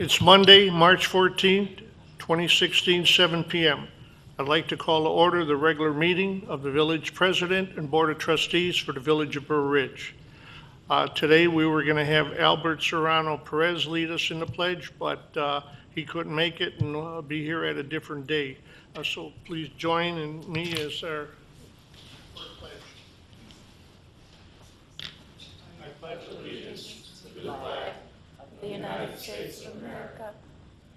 It's Monday, March 14th, 2016, 7 p.m. I'd like to call to order the regular meeting of the Village President and Board of Trustees for the Village of Burr Ridge. Today, we were going to have Albert Serrano Perez lead us in the pledge, but he couldn't make it and will be here at a different day. So please join in me as our pledge. I pledge allegiance to the flag of the United States of America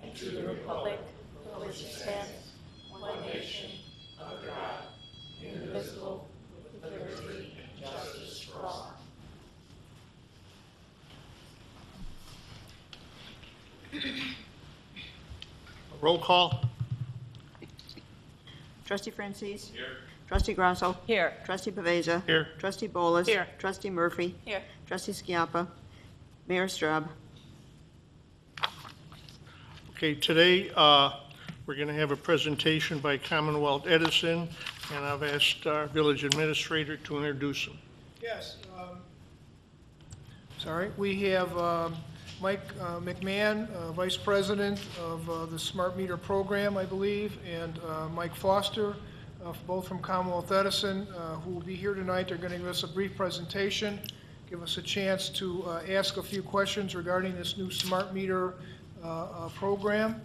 and to the republic for which it stands, one nation, under God, indivisible, with liberty and justice for all. Roll call. Trustee Francis? Here. Trustee Grasso? Here. Trustee Pavesa? Here. Trustee Bolas? Here. Trustee Murphy? Here. Trustee Schiappa? Mayor Straub? Okay, today we're going to have a presentation by Commonwealth Edison, and I've asked our village administrator to introduce him. Yes. Sorry, we have Mike McMahon, Vice President of the Smart Meter Program, I believe, and Mike Foster, both from Commonwealth Edison, who will be here tonight. They're going to give us a brief presentation, give us a chance to ask a few questions regarding this new Smart Meter program.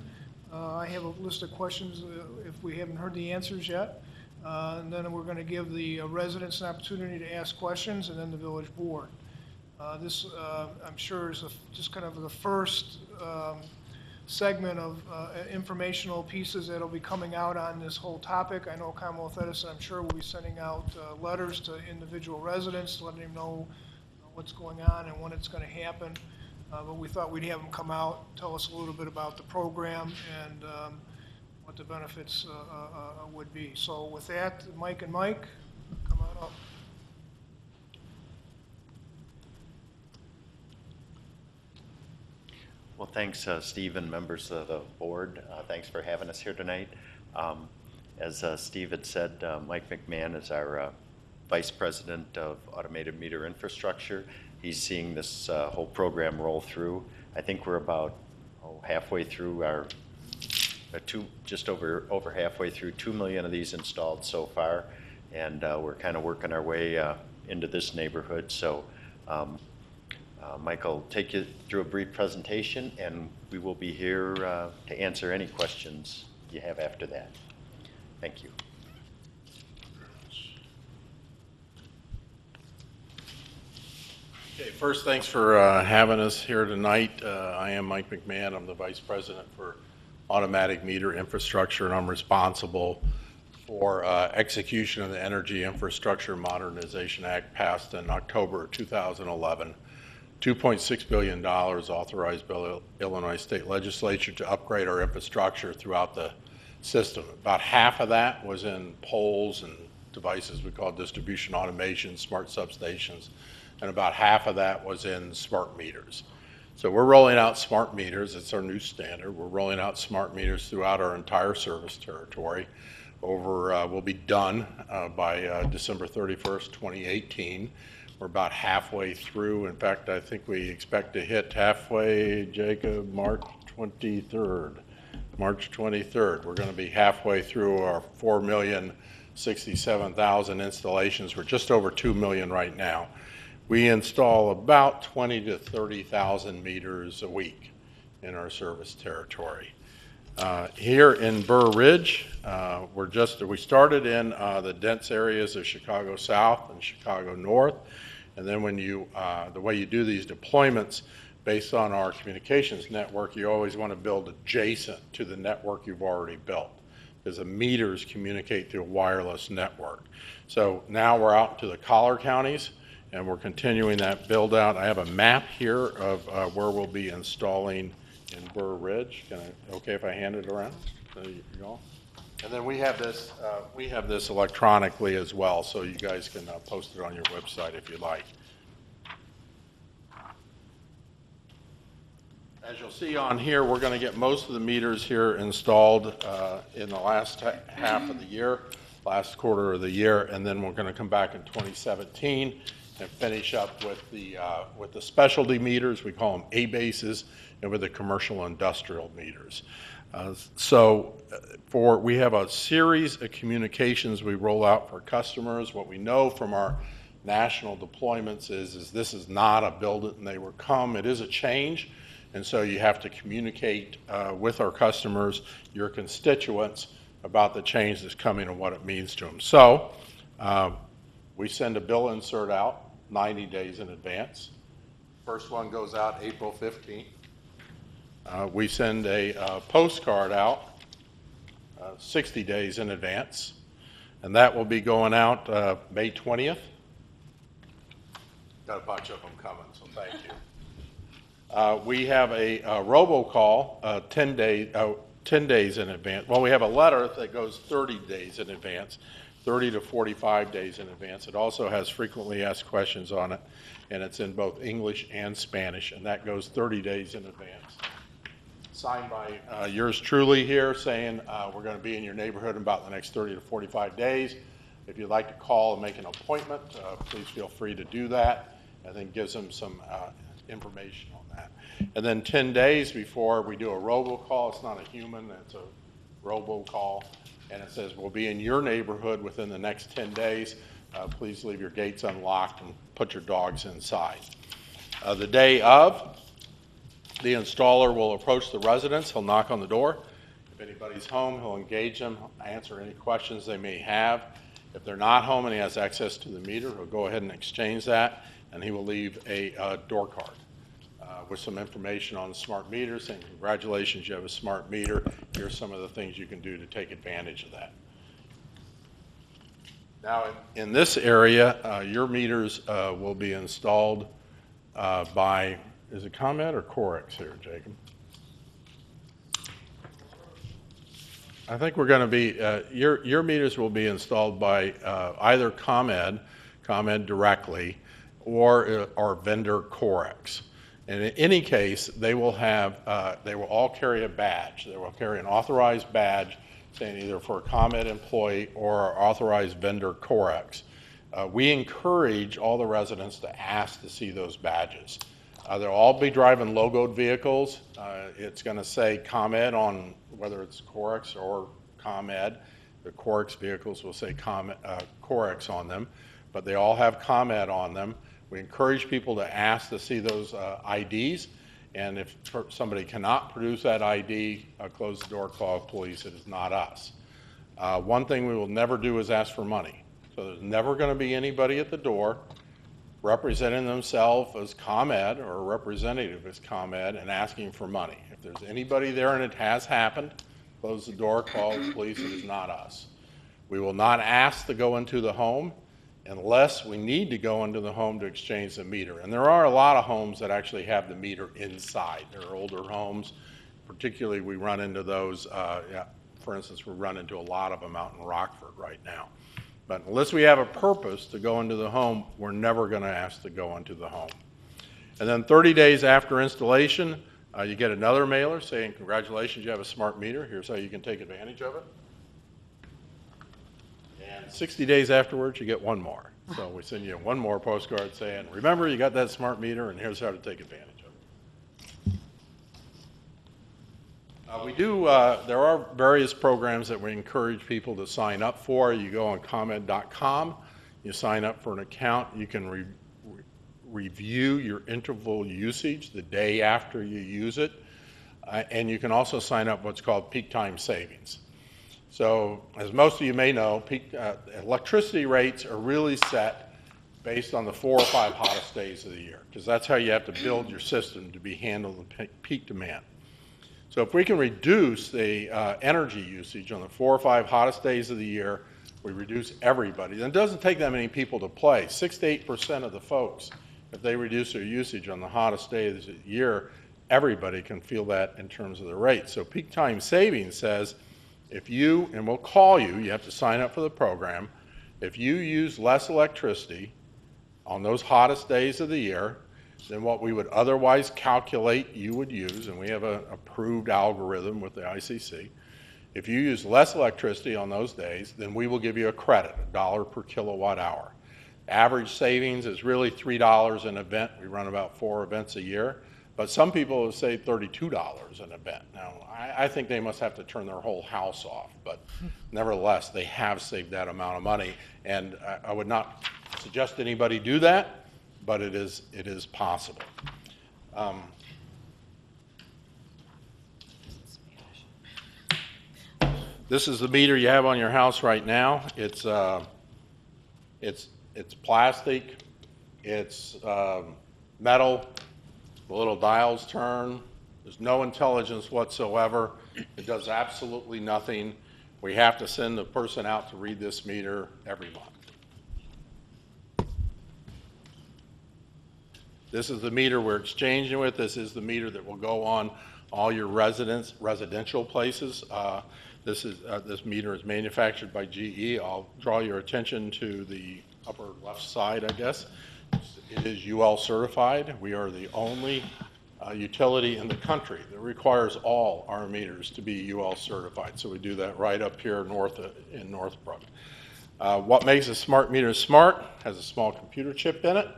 I have a list of questions if we haven't heard the answers yet. And then we're going to give the residents an opportunity to ask questions, and then the village board. This, I'm sure, is just kind of the first segment of informational pieces that will be coming out on this whole topic. I know Commonwealth Edison, I'm sure, will be sending out letters to individual residents, letting them know what's going on and when it's going to happen. But we thought we'd have them come out, tell us a little bit about the program and what the benefits would be. So with that, Mike and Mike, come on up. Well, thanks, Steve and members of the board. Thanks for having us here tonight. As Steve had said, Mike McMahon is our Vice President of Automated Meter Infrastructure. He's seeing this whole program roll through. I think we're about halfway through our, just over halfway through 2 million of these installed so far, and we're kind of working our way into this neighborhood. So Mike will take you through a brief presentation, and we will be here to answer any questions you have after that. Thank you. Okay, first, thanks for having us here tonight. I am Mike McMahon. I'm the Vice President for Automatic Meter Infrastructure, and I'm responsible for execution of the Energy Infrastructure Modernization Act passed in October 2011. $2.6 billion authorized by the Illinois State Legislature to upgrade our infrastructure throughout the system. About half of that was in poles and devices we call distribution automation, smart substations, and about half of that was in smart meters. So we're rolling out smart meters. It's our new standard. We're rolling out smart meters throughout our entire service territory. We'll be done by December 31st, 2018. We're about halfway through. In fact, I think we expect to hit halfway, Jacob, March 23rd. March 23rd. We're going to be halfway through our 4,067,000 installations. We're just over 2 million right now. We install about 20 to 30,000 meters a week in our service territory. Here in Burr Ridge, we started in the dense areas of Chicago South and Chicago North, and then when the way you do these deployments based on our communications network, you always want to build adjacent to the network you've already built, because the meters communicate through a wireless network. So now we're out to the collar counties, and we're continuing that build out. I have a map here of where we'll be installing in Burr Ridge. Okay if I hand it around? So you all? And then we have this electronically as well, so you guys can post it on your website if you like. As you'll see on here, we're going to get most of the meters here installed in the last half of the year, last quarter of the year, and then we're going to come back in 2017 and finish up with the specialty meters, we call them A bases, and with the commercial industrial meters. We have a series of communications we roll out for customers. What we know from our national deployments is this is not a build it and they will come. It is a change, and so you have to communicate with our customers, your constituents, about the change that's coming and what it means to them. So we send a bill insert out 90 days in advance. First one goes out April 15th. We send a postcard out 60 days in advance, and that will be going out May 20th. Got a bunch of them coming, so thank you. We have a robocall 10 days in advance. Well, we have a letter that goes 30 days in advance, 30 to 45 days in advance. It also has frequently asked questions on it, and it's in both English and Spanish, and that goes 30 days in advance. Signed by yours truly here, saying we're going to be in your neighborhood in about the next 30 to 45 days. If you'd like to call and make an appointment, please feel free to do that, and then gives them some information on that. And then 10 days before we do a robocall, it's not a human, it's a robocall, and it says we'll be in your neighborhood within the next 10 days. Please leave your gates unlocked and put your dogs inside. The day of, the installer will approach the residents. He'll knock on the door. If anybody's home, he'll engage them, answer any questions they may have. If they're not home and he has access to the meter, he'll go ahead and exchange that, and he will leave a door card with some information on the smart meter, saying congratulations, you have a smart meter. Here's some of the things you can do to take advantage of that. Now, in this area, your meters will be installed by, is it ComEd or Corex here, Jacob? I think we're going to be, your meters will be installed by either ComEd directly, or our vendor Corex. And in any case, they will all carry a badge. They will carry an authorized badge saying either for a ComEd employee or our authorized vendor Corex. We encourage all the residents to ask to see those badges. They'll all be driving logoed vehicles. It's going to say ComEd on whether it's Corex or ComEd. The Corex vehicles will say Corex on them, but they all have ComEd on them. We encourage people to ask to see those IDs, and if somebody cannot produce that ID, close the door, call police. It is not us. One thing we will never do is ask for money. So there's never going to be anybody at the door representing themselves as ComEd or a representative as ComEd and asking for money. If there's anybody there and it has happened, close the door, call the police. It is not us. We will not ask to go into the home unless we need to go into the home to exchange the meter. And there are a lot of homes that actually have the meter inside. There are older homes. Particularly, we run into those. For instance, we run into a lot of them out in Rockford right now. But unless we have a purpose to go into the home, we're never going to ask to go into the home. And then 30 days after installation, you get another mailer saying, congratulations, you have a smart meter. Here's how you can take advantage of it. And 60 days afterwards, you get one more. So we send you one more postcard saying, remember, you got that smart meter, and here's how to take advantage of it. There are various programs that we encourage people to sign up for. You go on ComEd.com, you sign up for an account, you can review your interval usage the day after you use it, and you can also sign up what's called peak time savings. So as most of you may know, electricity rates are really set based on the 4 or 5 hottest days of the year, because that's how you have to build your system to be handling peak demand. So if we can reduce the energy usage on the 4 or 5 hottest days of the year, we reduce everybody. And it doesn't take that many people to play. 6 to 8% of the folks, if they reduce their usage on the hottest days of the year, everybody can feel that in terms of the rate. So peak time savings says if you, and we'll call you, you have to sign up for the program, if you use less electricity on those hottest days of the year than what we would otherwise calculate you would use, and we have an approved algorithm with the ICC. If you use less electricity on those days, then we will give you a credit, $1 per kilowatt hour. Average savings is really $3 an event. We run about 4 events a year. But some people will say $32 an event. Now, I think they must have to turn their whole house off, but nevertheless, they have saved that amount of money. And I would not suggest anybody do that, but it is possible. This is the meter you have on your house right now. It's plastic, it's metal, the little dials turn, there's no intelligence whatsoever, it does absolutely nothing. We have to send the person out to read this meter every month. This is the meter we're exchanging with. This is the meter that will go on all your residential places. This meter is manufactured by GE. I'll draw your attention to the upper left side, I guess. It is UL certified. We are the only utility in the country that requires all our meters to be UL certified. So we do that right up here in Northbrook. What makes a smart meter smart? Has a small computer chip in it,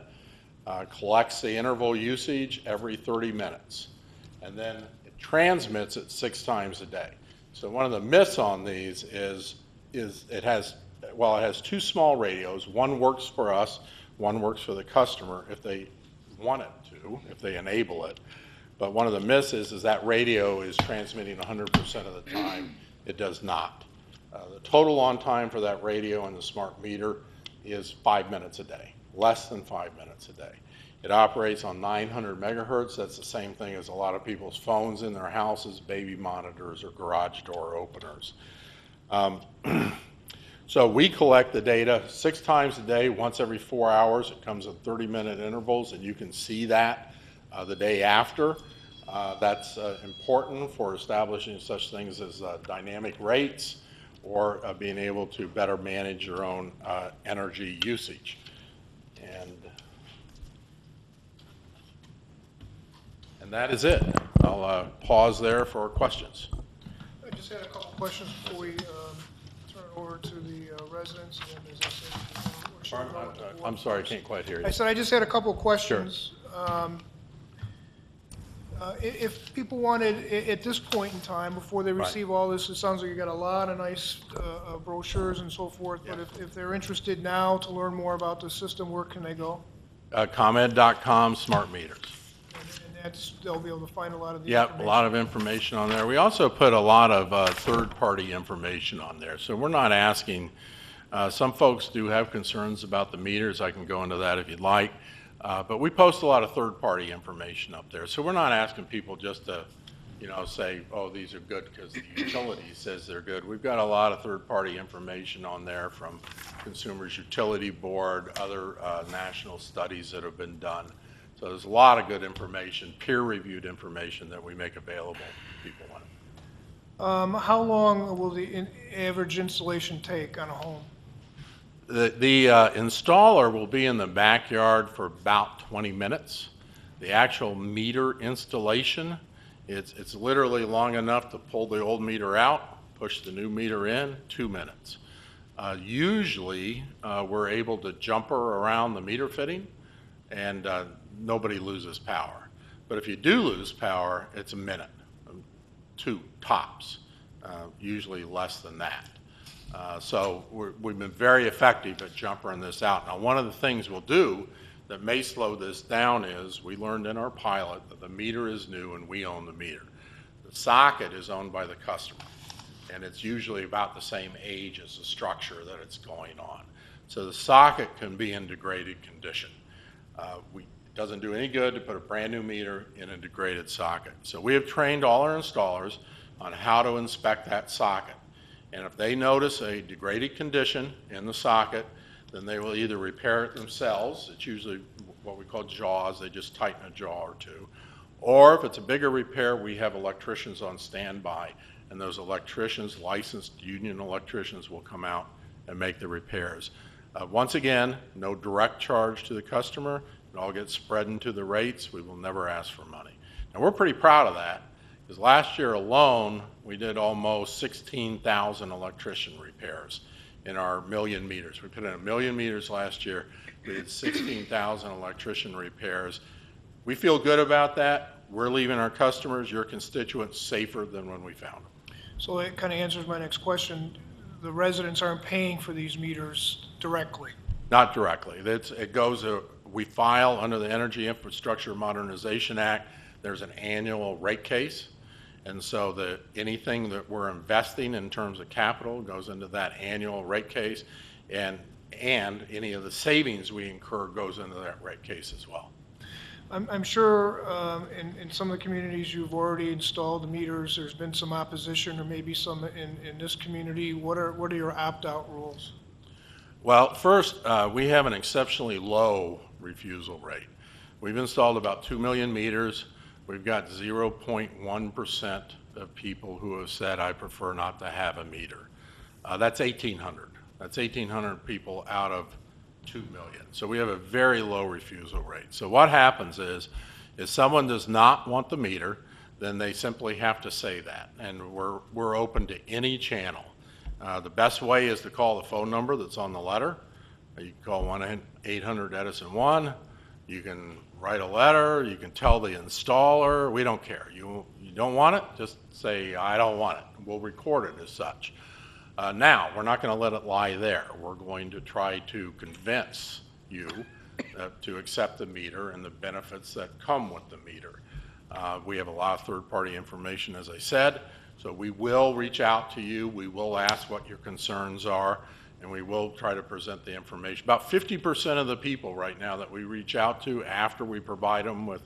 collects the interval usage every 30 minutes, and then it transmits it 6 times a day. So one of the myths on these is it has 2 small radios. One works for us, one works for the customer if they want it to, if they enable it. But one of the myths is that radio is transmitting 100% of the time. It does not. The total on time for that radio and the smart meter is 5 minutes a day, less than 5 minutes a day. It operates on 900 megahertz. That's the same thing as a lot of people's phones in their houses, baby monitors, or garage door openers. So we collect the data 6 times a day, once every 4 hours. It comes in 30-minute intervals, and you can see that the day after. That's important for establishing such things as dynamic rates or being able to better manage your own energy usage. And that is it. I'll pause there for questions. I just had a couple questions before we turn it over to the residents. And as I said, or should we go with the board I'm sorry, I first? can't quite hear I you. said I just had a couple questions. If people wanted, at this point in time, before they Right. receive all this, it sounds like you got a lot of nice brochures and so forth, but if they're interested now to learn more about the system, where can they go? ComEd.com, smart meters. And that's, they'll be able to find a lot of the Yep, information. a lot of information on there. We also put a lot of third-party information on there. So we're not asking, some folks do have concerns about the meters. I can go into that if you'd like. But we post a lot of third-party information up there. So we're not asking people just to, say, oh, these are good because the utility says they're good. We've got a lot of third-party information on there from Consumers Utility Board, other national studies that have been done. So there's a lot of good information, peer-reviewed information that we make available to people on it. How long will the average installation take on a home? The installer will be in the backyard for about 20 minutes. The actual meter installation, it's literally long enough to pull the old meter out, push the new meter in, 2 minutes. Usually, we're able to jumper around the meter fitting, and nobody loses power. But if you do lose power, it's a minute, 2 tops, usually less than that. So we've been very effective at jumpering this out. Now, one of the things we'll do that may slow this down is we learned in our pilot that the meter is new and we own the meter. The socket is owned by the customer, and it's usually about the same age as the structure that it's going on. So the socket can be in degraded condition. It doesn't do any good to put a brand new meter in a degraded socket. So we have trained all our installers on how to inspect that socket. And if they notice a degraded condition in the socket, then they will either repair it themselves. It's usually what we call jaws. They just tighten a jaw or two. Or if it's a bigger repair, we have electricians on standby. And those electricians, licensed union electricians, will come out and make the repairs. Once again, no direct charge to the customer. It all gets spread into the rates. We will never ask for money. And we're pretty proud of that. Because last year alone, we did almost 16,000 electrician repairs in our 1,000,000 meters. We put in 1,000,000 meters last year. We did 16,000 electrician repairs. We feel good about that. We're leaving our customers, your constituents, safer than when we found them. So it kind of answers my next question. The residents aren't paying for these meters directly. Not directly. It goes, we file under the Energy Infrastructure Modernization Act. There's an annual rate case. And so anything that we're investing in terms of capital goes into that annual rate case. And any of the savings we incur goes into that rate case as well. I'm sure in some of the communities you've already installed the meters, there's been some opposition, or maybe some in this community. What are your opt-out rules? Well, first, we have an exceptionally low refusal rate. We've installed about 2 million meters. We've got 0.1% of people who have said, I prefer not to have a meter. That's 1,800. That's 1,800 people out of 2 million. So we have a very low refusal rate. So what happens is, if someone does not want the meter, then they simply have to say that. And we're open to any channel. The best way is to call the phone number that's on the letter. You can call 1-800-EDISON-1. You can write a letter. You can tell the installer. We don't care. You don't want it? Just say, I don't want it. We'll record it as such. Now, we're not going to let it lie there. We're going to try to convince you to accept the meter and the benefits that come with the meter. We have a lot of third-party information, as I said, so we will reach out to you. We will ask what your concerns are, and we will try to present the information. About 50% of the people right now that we reach out to after we provide them with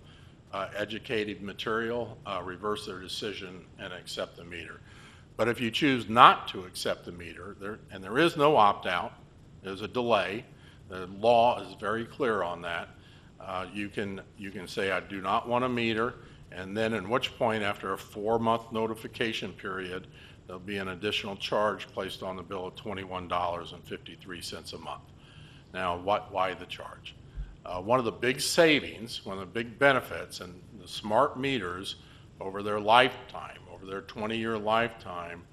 educated material reverse their decision and accept the meter. But if you choose not to accept the meter, and there is no opt-out, there's a delay. The law is very clear on that. You can say, I do not want a meter, and then at which point, after a 4-month notification period, there'll be an additional charge placed on the bill of $21.53 a month. Now, why the charge? One of the big savings, one of the big benefits, and the smart meters over their lifetime, over their 20-year lifetime,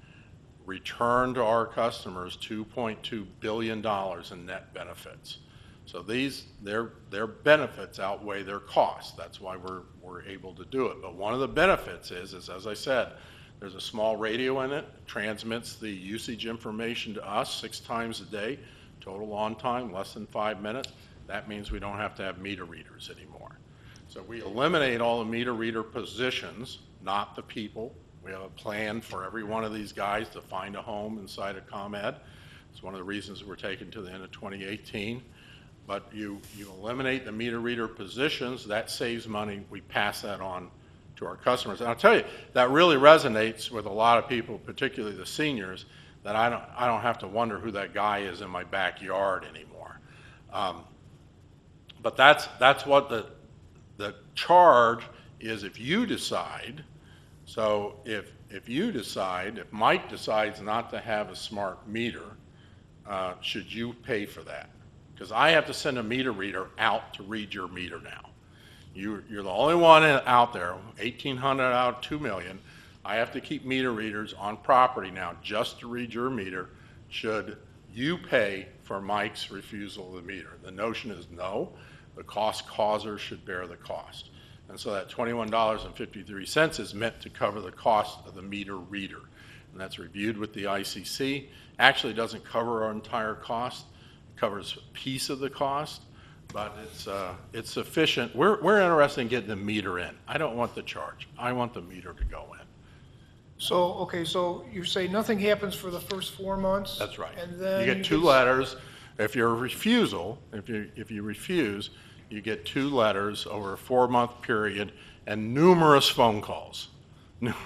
return to our customers $2.2 billion in net benefits. So their benefits outweigh their costs. That's why we're able to do it. But one of the benefits is, as I said, there's a small radio in it, transmits the usage information to us 6 times a day, total on time, less than 5 minutes. That means we don't have to have meter readers anymore. So we eliminate all the meter reader positions, not the people. We have a plan for every one of these guys to find a home inside of ComEd. It's one of the reasons we're taking to the end of 2018. But you eliminate the meter reader positions, that saves money. We pass that on to our customers. And I'll tell you, that really resonates with a lot of people, particularly the seniors, that I don't have to wonder who that guy is in my backyard anymore. But that's what the charge is if you decide. So if Mike decides not to have a smart meter, should you pay for that? Because I have to send a meter reader out to read your meter now. You're the only one out there, 1,800 out of 2 million. I have to keep meter readers on property now just to read your meter. Should you pay for Mike's refusal of the meter? The notion is no. The cost causer should bear the cost. And so that $21.53 is meant to cover the cost of the meter reader. And that's reviewed with the ICC. Actually, it doesn't cover our entire cost. It covers a piece of the cost, but it's sufficient. We're interested in getting the meter in. I don't want the charge. I want the meter to go in. So, okay, so you say nothing happens for the first 4 months? That's right. And then you get 2 letters. If you refuse, you get 2 letters over a 4-month period and numerous phone calls.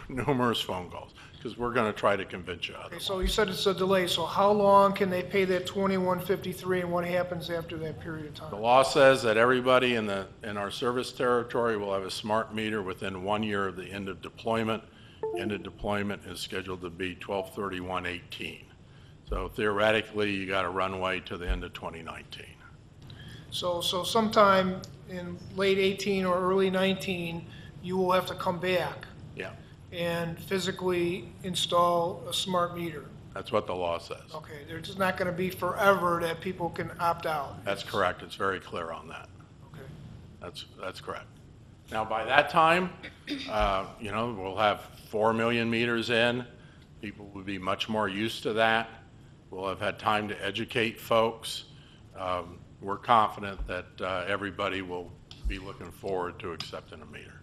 Numerous phone calls, because we're going to try to convince you Okay, otherwise. so you said it's a delay, so how long can they pay that $21.53, and what happens after that period of The time? law says that everybody in our service territory will have a smart meter within 1 year of the end of deployment. End of deployment is scheduled to be 12/31/18. So theoretically, you got a runway to the end of 2019. So sometime in late 18 or early 19, you will have to come back Yeah, and physically install a smart meter. That's what the law says. Okay, there's just not going to be forever that people can opt out. That's correct. It's very clear on that. Okay. That's correct. Now, by that time, we'll have 4 million meters in. People will be much more used to that. We'll have had time to educate folks. We're confident that everybody will be looking forward to accepting a meter.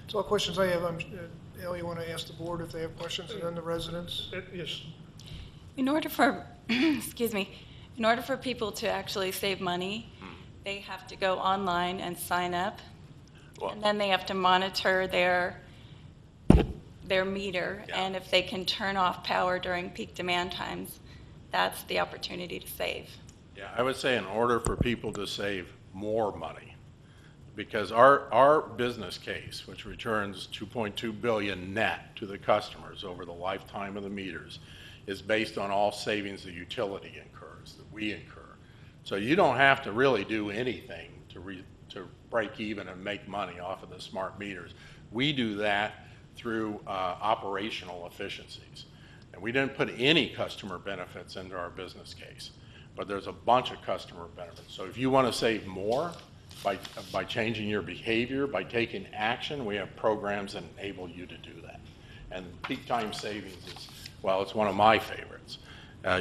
That's all the questions I have. Al, you want to ask the board if they have questions, and then the residents? Yes. In order for, excuse me, in order for people to actually save money, they have to go online and sign up, Well- and then they have to monitor their meter, Yeah. and if they can turn off power during peak demand times, that's the opportunity to save. Yeah, I would say in order for people to save more money, because our business case, which returns $2.2 billion net to the customers over the lifetime of the meters, is based on all savings the utility incurs, that we incur. So you don't have to really do anything to break even and make money off of the smart meters. We do that through operational efficiencies. And we didn't put any customer benefits into our business case, but there's a bunch of customer benefits. So if you want to save more by changing your behavior, by taking action, we have programs that enable you to do that. And peak time savings is, well, it's one of my favorites.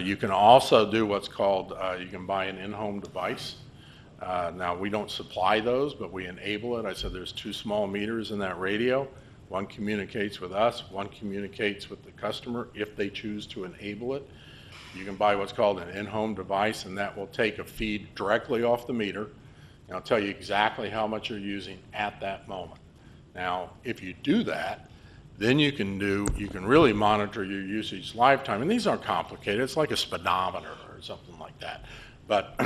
You can also do what's called, you can buy an in-home device. Now, we don't supply those, but we enable it. I said there's 2 small meters in that radio. One communicates with us, one communicates with the customer if they choose to enable it. You can buy what's called an in-home device, and that will take a feed directly off the meter, and it'll tell you exactly how much you're using at that moment. Now, if you do that, then you can really monitor your usage lifetime. And these aren't complicated. It's like a speedometer or something like that. But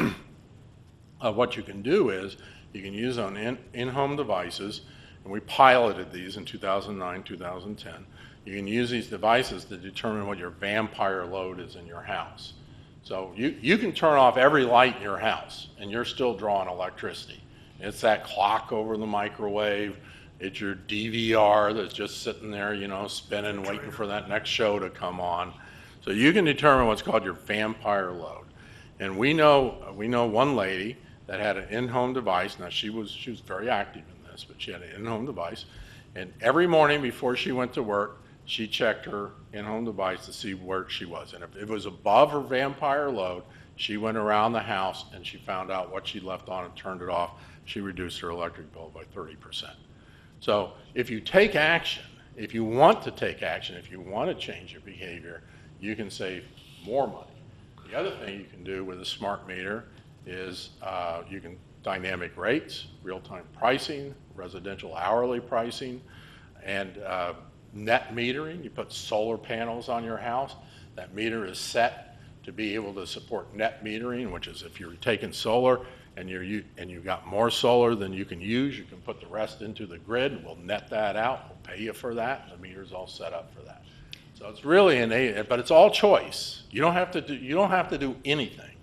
what you can do is you can use on in-home devices, and we piloted these in 2009, 2010. You can use these devices to determine what your vampire load is in your house. So you can turn off every light in your house, and you're still drawing electricity. It's that clock over the microwave. It's your DVR that's just sitting there, spinning, waiting for that next show to come on. So you can determine what's called your vampire load. And we know one lady that had an in-home device. Now she was very active in this, but she had an in-home device. And every morning before she went to work, she checked her in-home device to see where she was. And if it was above her vampire load, she went around the house and she found out what she left on and turned it off. She reduced her electric bill by 30%. So if you take action, if you want to take action, if you want to change your behavior, you can save more money. The other thing you can do with a smart meter is you can dynamic rates, real-time pricing, residential hourly pricing, and net metering. You put solar panels on your house. That meter is set to be able to support net metering, which is if you're taking solar and you've got more solar than you can use, you can put the rest into the grid. We'll net that out. We'll pay you for that. The meter's all set up for that. So it's really but it's all choice. You don't have to do anything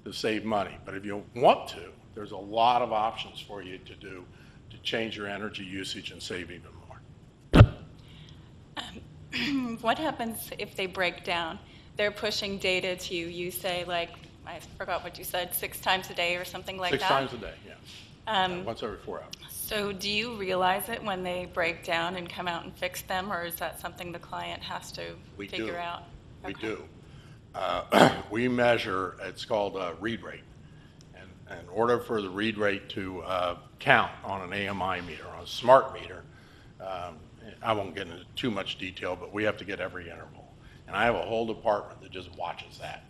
to save money. But if you want to, there's a lot of options for you to do to change your energy usage and save even more. What happens if they break down? They're pushing data to you. You say, like, I forgot what you said, 6 times a day or something like that? 6 times a day, yeah. Once every 4 hours. So do you realize it when they break down and come out and fix them, or is that something the client has to figure out? We Okay. do. We measure, it's called read rate. And in order for the read rate to count on an AMI meter, on a smart meter, I won't get into too much detail, but we have to get every interval. And I have a whole department that just watches that.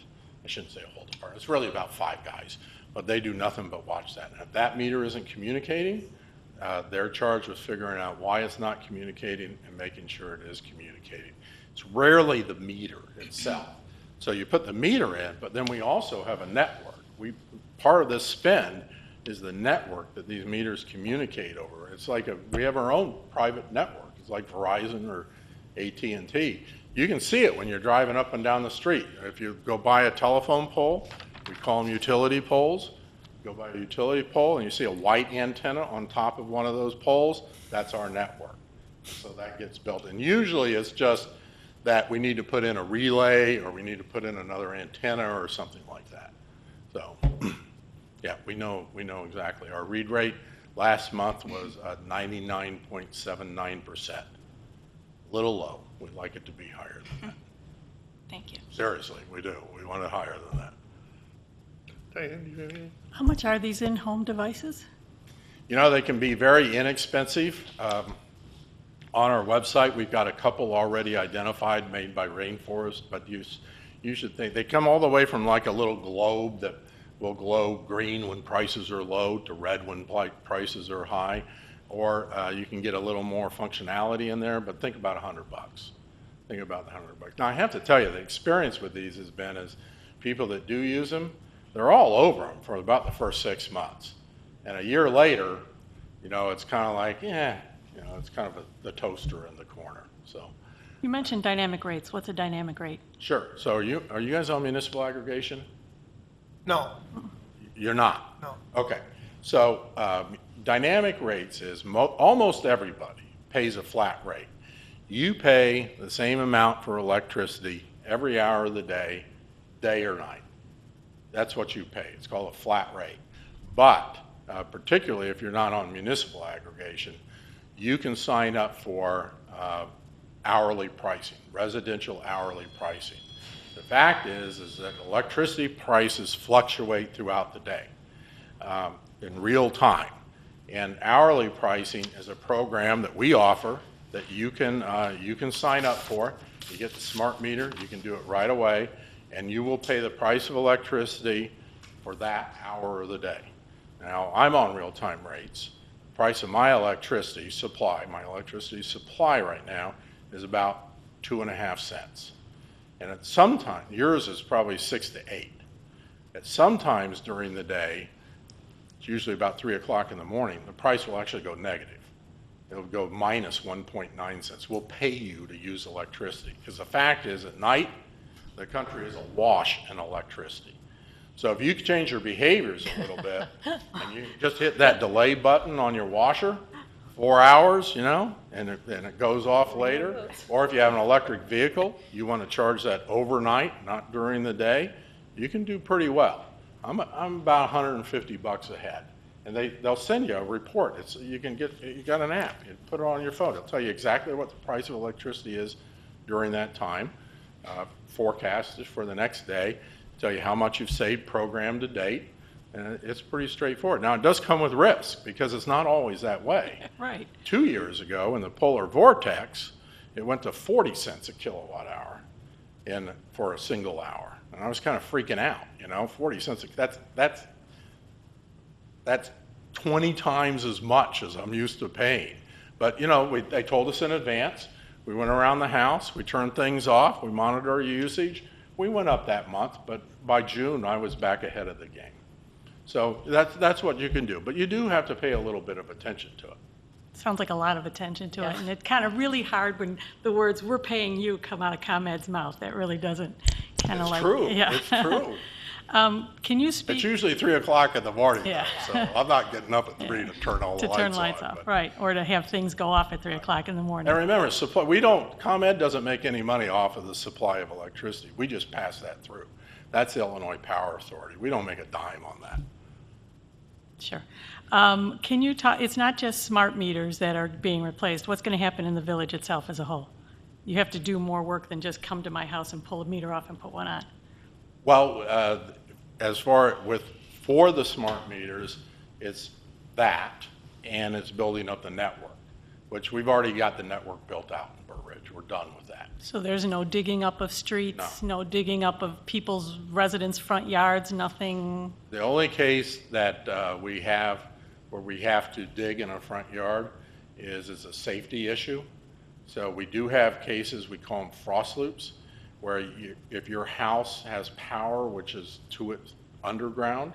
I shouldn't say a whole department. It's really about 5 guys, but they do nothing but watch that. And if that meter isn't communicating, they're charged with figuring out why it's not communicating and making sure it is communicating. It's rarely the meter itself. So you put the meter in, but then we also have a network. Part of this spend is the network that these meters communicate over. It's like we have our own private network. It's like Verizon or AT&T. You can see it when you're driving up and down the street. If you go by a telephone pole, we call them utility poles. Go by a utility pole and you see a white antenna on top of one of those poles, that's our network. So that gets built. And usually it's just that we need to put in a relay or we need to put in another antenna or something like that. So, yeah, we know exactly. Our read rate last month was 99.79%. A little low. We'd like it to be higher than that. Thank you. Seriously, we do. We want it higher than that. Diane, do you have anything? How much are these in-home devices? You know, they can be very inexpensive. On our website, we've got a couple already identified made by Rainforest, but you should think, they come all the way from like a little globe that will glow green when prices are low to red when prices are high, or you can get a little more functionality in there, but think about $100. Think about the $100. Now, I have to tell you, the experience with these has been is people that do use them, they're all over them for about the first 6 months. And a year later, you know, it's kind of like, yeah, you know, it's kind of the toaster in the corner. So, You mentioned dynamic rates. What's a dynamic rate? sure. So are you guys on municipal aggregation? No, You're not? no. Okay. So dynamic rates is almost everybody pays a flat rate. You pay the same amount for electricity every hour of the day, day or night. That's what you pay. It's called a flat rate. But particularly if you're not on municipal aggregation, you can sign up for hourly pricing, residential hourly pricing. The fact is that electricity prices fluctuate throughout the day in real time. And hourly pricing is a program that we offer that you can sign up for. You get the smart meter, you can do it right away, and you will pay the price of electricity for that hour of the day. Now, I'm on real-time rates. The price of my electricity supply right now is about 2.5 cents. And at some time, yours is probably 6 to 8. At some times during the day, it's usually about 3 o'clock in the morning, the price will actually go negative. It'll go minus 1.9 cents. We'll pay you to use electricity. Because the fact is, at night, the country is awash in electricity. So if you change your behaviors a little bit, and you just hit that delay button on your washer, 4 hours, you know, and it goes off later. Or if you have an electric vehicle, you want to charge that overnight, not during the day, you can do pretty well. I'm about $150 a head. And they'll send you a report. You got an app. You put it on your phone. It'll tell you exactly what the price of electricity is during that time. Forecast is for the next day. Tell you how much you've saved programmed to date. And it's pretty straightforward. Now, it does come with risk because it's not always that way. Right. 2 years ago, in the polar vortex, it went to 40 cents a kilowatt hour for a single hour. And I was kind of freaking out, you know, 40 cents. That's 20 times as much as I'm used to paying. But, you know, they told us in advance. We went around the house. We turned things off. We monitored our usage. We went up that month, but by June, I was back ahead of the game. So that's what you can do. But you do have to pay a little bit of attention to it. Sounds like a lot of attention to it. And it's kind of really hard when the words, "we're paying you," come out of ComEd's mouth. That really doesn't kind of It's like. true. Yeah. It's true. Can you speak? It's usually 3 o'clock in the morning, Yeah. though, so I'm not getting up at 3 to turn all the To turn lights lights on. off, but- right, or to have things go off at 3 o'clock in the morning. And remember, ComEd doesn't make any money off of the supply of electricity. We just pass that through. That's the Illinois Power Authority. We don't make a dime on that. Sure. Can you talk, it's not just smart meters that are being replaced. What's going to happen in the village itself as a whole? You have to do more work than just come to my house and pull a meter off and put one on. Well, as for the smart meters, it's that, and it's building up the network, which we've already got the network built out in Burr Ridge. We're done with that. So there's no digging up of streets, no digging up of people's residents' front yards, nothing? The only case that we have where we have to dig in a front yard is a safety issue. So we do have cases, we call them frost loops, where if your house has power, which is to it underground,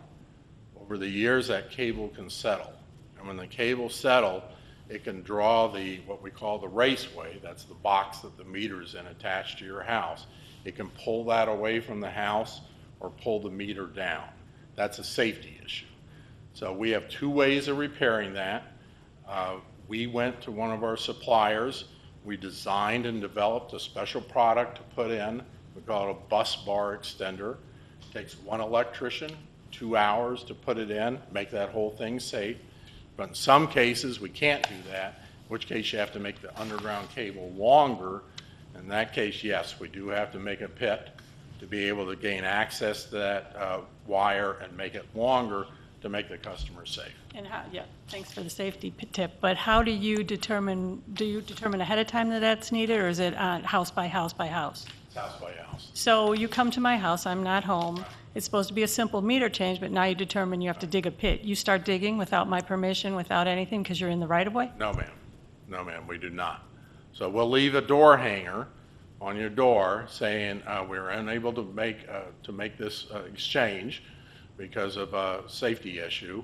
over the years that cable can settle. And when the cable settle, it can draw what we call the raceway, that's the box that the meter's in attached to your house. It can pull that away from the house or pull the meter down. That's a safety issue. So we have 2 ways of repairing that. We went to one of our suppliers. We designed and developed a special product to put in. We call it a bus bar extender. Takes one electrician, 2 hours to put it in, make that whole thing safe. But in some cases, we can't do that, in which case you have to make the underground cable longer. In that case, yes, we do have to make a pit to be able to gain access to that wire and make it longer to make the customer safe. And how, yeah, thanks for the safety tip, but how do you determine ahead of time that that's needed, or is it house by house by house? It's house by house. So you come to my house, I'm not home, it's supposed to be a simple meter change, but now you determine you have to dig a pit. You start digging without my permission, without anything, because you're in the right-of-way? No, ma'am. No, ma'am, we do not. So we'll leave a door hanger on your door saying we're unable to make this exchange because of a safety issue.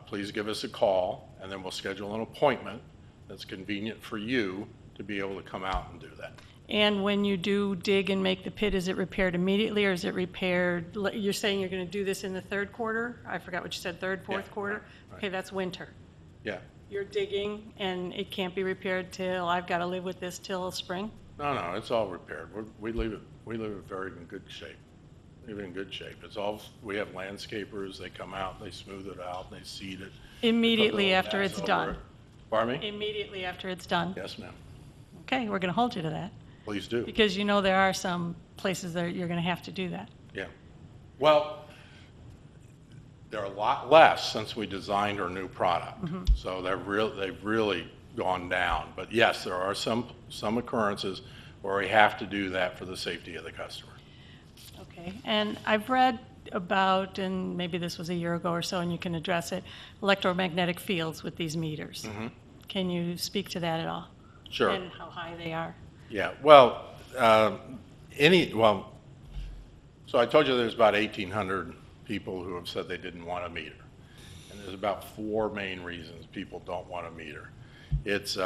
Please give us a call, and then we'll schedule an appointment that's convenient for you to be able to come out and do that. And when you do dig and make the pit, is it repaired immediately, or is it repaired, you're saying you're going to do this in the third quarter? I forgot what you said, third, fourth Yeah, quarter? right. Okay, that's winter. Yeah. You're digging, and it can't be repaired till, I've got to live with this till spring? No, it's all repaired. We leave it very in good shape. Leave it in good shape. It's all, we have landscapers, they come out, they smooth it out, they seed it. Immediately Put little after mats it's over done? it. Pardon me? Immediately after it's done? Yes, ma'am. Okay, we're going to hold you to that, Please do. because you know there are some places that you're going to have to do that. Yeah. Well, they're a lot less since we designed our new product. So they've really gone down. But yes, there are some occurrences where we have to do that for the safety of the customer. Okay, and I've read about, and maybe this was a year ago or so, and you can address it, electromagnetic fields with these meters. Can you speak to that at all? Sure. And how high they are? Yeah, well, so I told you there's about 1,800 people who have said they didn't want a meter. And there's about 4 main reasons people don't want a meter. It's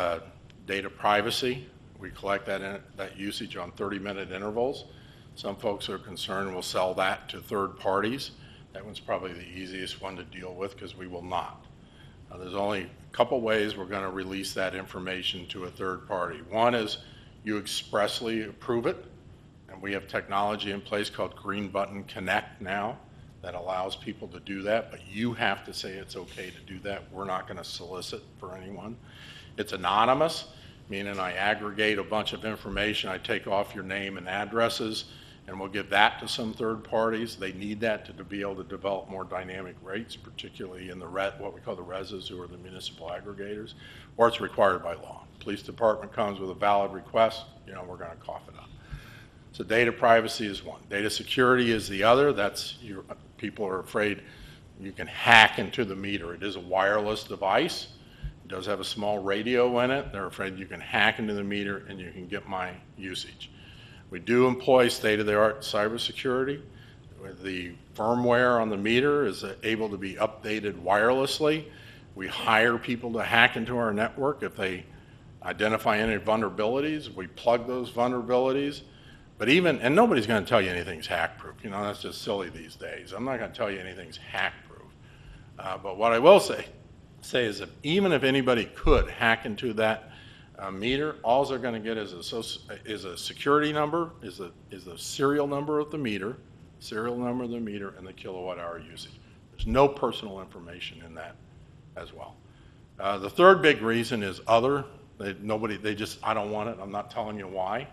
data privacy. We collect that usage on 30-minute intervals. Some folks are concerned we'll sell that to third parties. That one's probably the easiest one to deal with because we will not. There's only a couple ways we're going to release that information to a third party. One is you expressly approve it, and we have technology in place called Green Button Connect now that allows people to do that, but you have to say it's okay to do that. We're not going to solicit for anyone. It's anonymous, meaning I aggregate a bunch of information. I take off your name and addresses, and we'll give that to some third parties. They need that to be able to develop more dynamic rates, particularly in the what we call the RESs, who are the municipal aggregators, or it's required by law. Police department comes with a valid request, we're going to cough it up. So data privacy is one. Data security is the other. That's people are afraid you can hack into the meter. It is a wireless device. It does have a small radio in it. They're afraid you can hack into the meter and you can get my usage. We do employ state-of-the-art cybersecurity. The firmware on the meter is able to be updated wirelessly. We hire people to hack into our network. If they identify any vulnerabilities, we plug those vulnerabilities. But and nobody's going to tell you anything's hack-proof. That's just silly these days. I'm not going to tell you anything's hack-proof. But what I will say is that even if anybody could hack into that meter, all they're going to get is a security number, is the serial number of the meter, and the kilowatt-hour usage. There's no personal information in that as well. The third big reason is other. I don't want it. I'm not telling you why.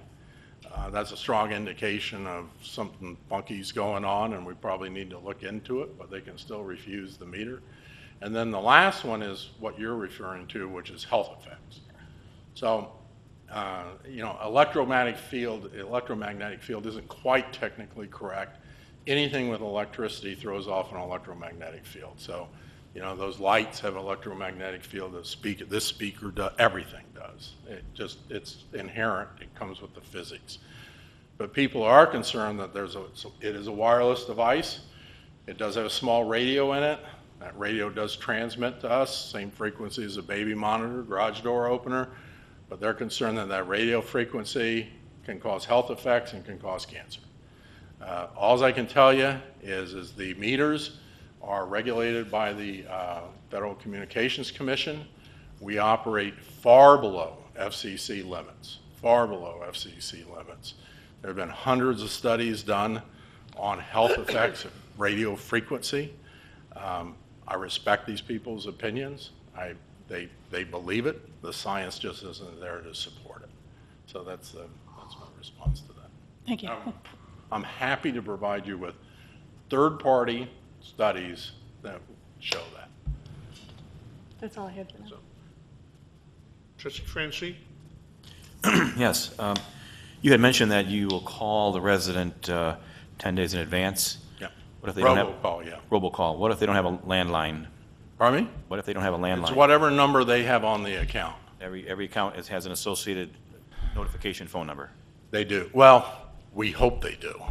That's a strong indication of something funky's going on, and we probably need to look into it, but they can still refuse the meter. And then the last one is what you're referring to, which is health effects. So, electromagnetic field isn't quite technically correct. Anything with electricity throws off an electromagnetic field. So, those lights have electromagnetic field. This speaker does. Everything does. It's inherent. It comes with the physics. But people are concerned that it is a wireless device. It does have a small radio in it. That radio does transmit to us, same frequency as a baby monitor, garage door opener. But they're concerned that radio frequency can cause health effects and can cause cancer. All I can tell you is the meters are regulated by the Federal Communications Commission. We operate far below FCC limits, far below FCC limits. There have been hundreds of studies done on health effects of radio frequency. I respect these people's opinions. They believe it. The science just isn't there to support it. So that's my response to that. Thank you. I'm happy to provide you with third-party studies that show that. That's all I have for now. Trustee Francie? Yes. You had mentioned that you will call the resident 10 days in advance. Yeah. What if they don't have? Robocall, yeah. Robocall. What if they don't have a landline? Pardon me? What if they don't have a It's landline? whatever number they have on the account. Every account has an associated notification phone number. They do. Well, we hope they do.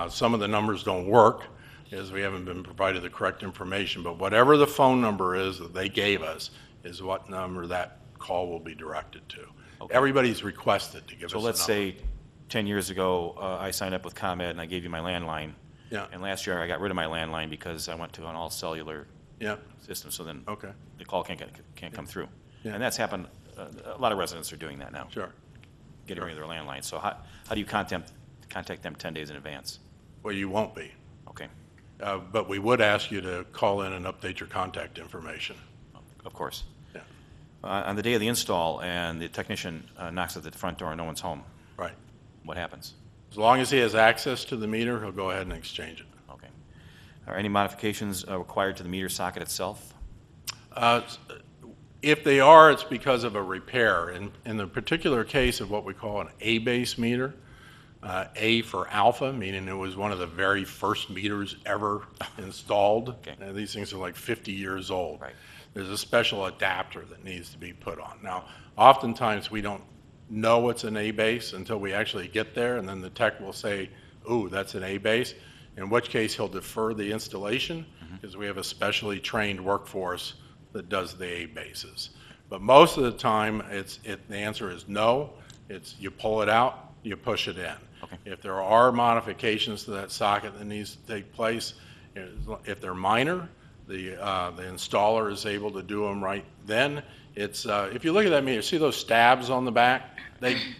Some of the numbers don't work, as we haven't been provided the correct information, but whatever the phone number is that they gave us is what number that call will be directed to. Okay. Everybody's requested to give us a So number. let's say 10 years ago, I signed up with ComEd and I gave you my landline. Yeah. And last year I got rid of my landline because I went to an all-cellular Yeah, system, so then okay, the call can't come through. Yeah. And that's happened, a lot of residents are doing that now, sure. getting rid of their landline. So how do you contact them 10 days in advance? Well, you won't be. Okay, But we would ask you to call in and update your contact information. of course. Yeah, On the day of the install and the technician knocks at the front door and no one's home, right. what happens? As long as he has access to the meter, he'll go ahead and exchange it. Okay. Are any modifications required to the meter socket itself? If they are, it's because of a repair. In the particular case of what we call an A-base meter, A for alpha, meaning it was one of the very first meters ever installed. Okay. And these things are like 50 years old. Right. There's a special adapter that needs to be put on. Now, oftentimes we don't know it's an A-base until we actually get there, and then the tech will say, ooh, that's an A-base, in which case he'll defer the installation because we have a specially trained workforce that does the A-bases. But most of the time, the answer is no. It's you pull it out, you push it in. Okay. If there are modifications to that socket that needs to take place, if they're minor, the installer is able to do them right then. It's if you look at that meter, see those stabs on the back?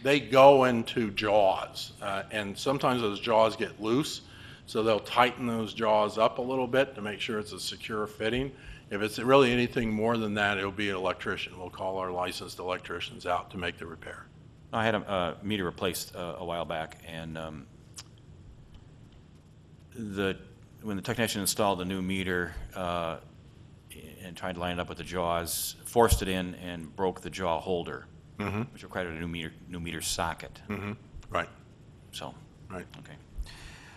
They go into jaws, and sometimes those jaws get loose, so they'll tighten those jaws up a little bit to make sure it's a secure fitting. If it's really anything more than that, it'll be an electrician. We'll call our licensed electricians out to make the repair. I had a meter replaced a while back, and when the technician installed the new meter and tried to line it up with the jaws, forced it in and broke the jaw holder, which required a new meter socket. Right, So, right. okay,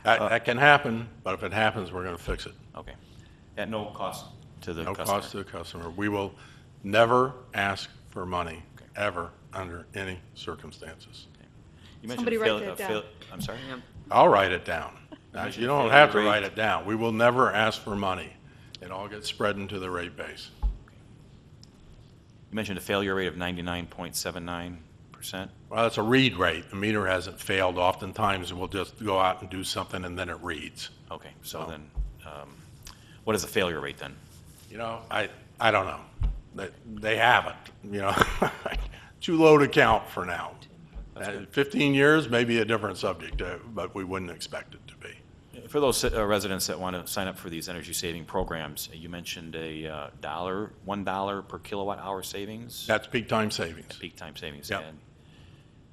That can happen, but if it happens, we're going to fix it. okay. At no cost to the No customer. cost to the customer. We will never ask for money, Okay. ever, under any circumstances. You mentioned Somebody write that down. I'm sorry? I'll write it down. Now, mentioned you don't failure have to rate. write it down. We will never ask for money. It all gets spread into the rate base. You mentioned a failure rate of 99.79%. Well, that's a read rate. The meter hasn't failed. Oftentimes, we'll just go out and do something, and then it reads. Okay, so Oh. then, what is the failure rate then? You know, I don't know. They haven't, you know. Too low to count for now. 15 years, maybe a different subject, but we wouldn't expect it to be. For those residents that want to sign up for these energy-saving programs, you mentioned a $1 per kilowatt hour savings? That's peak time savings. Peak time savings. Yep. And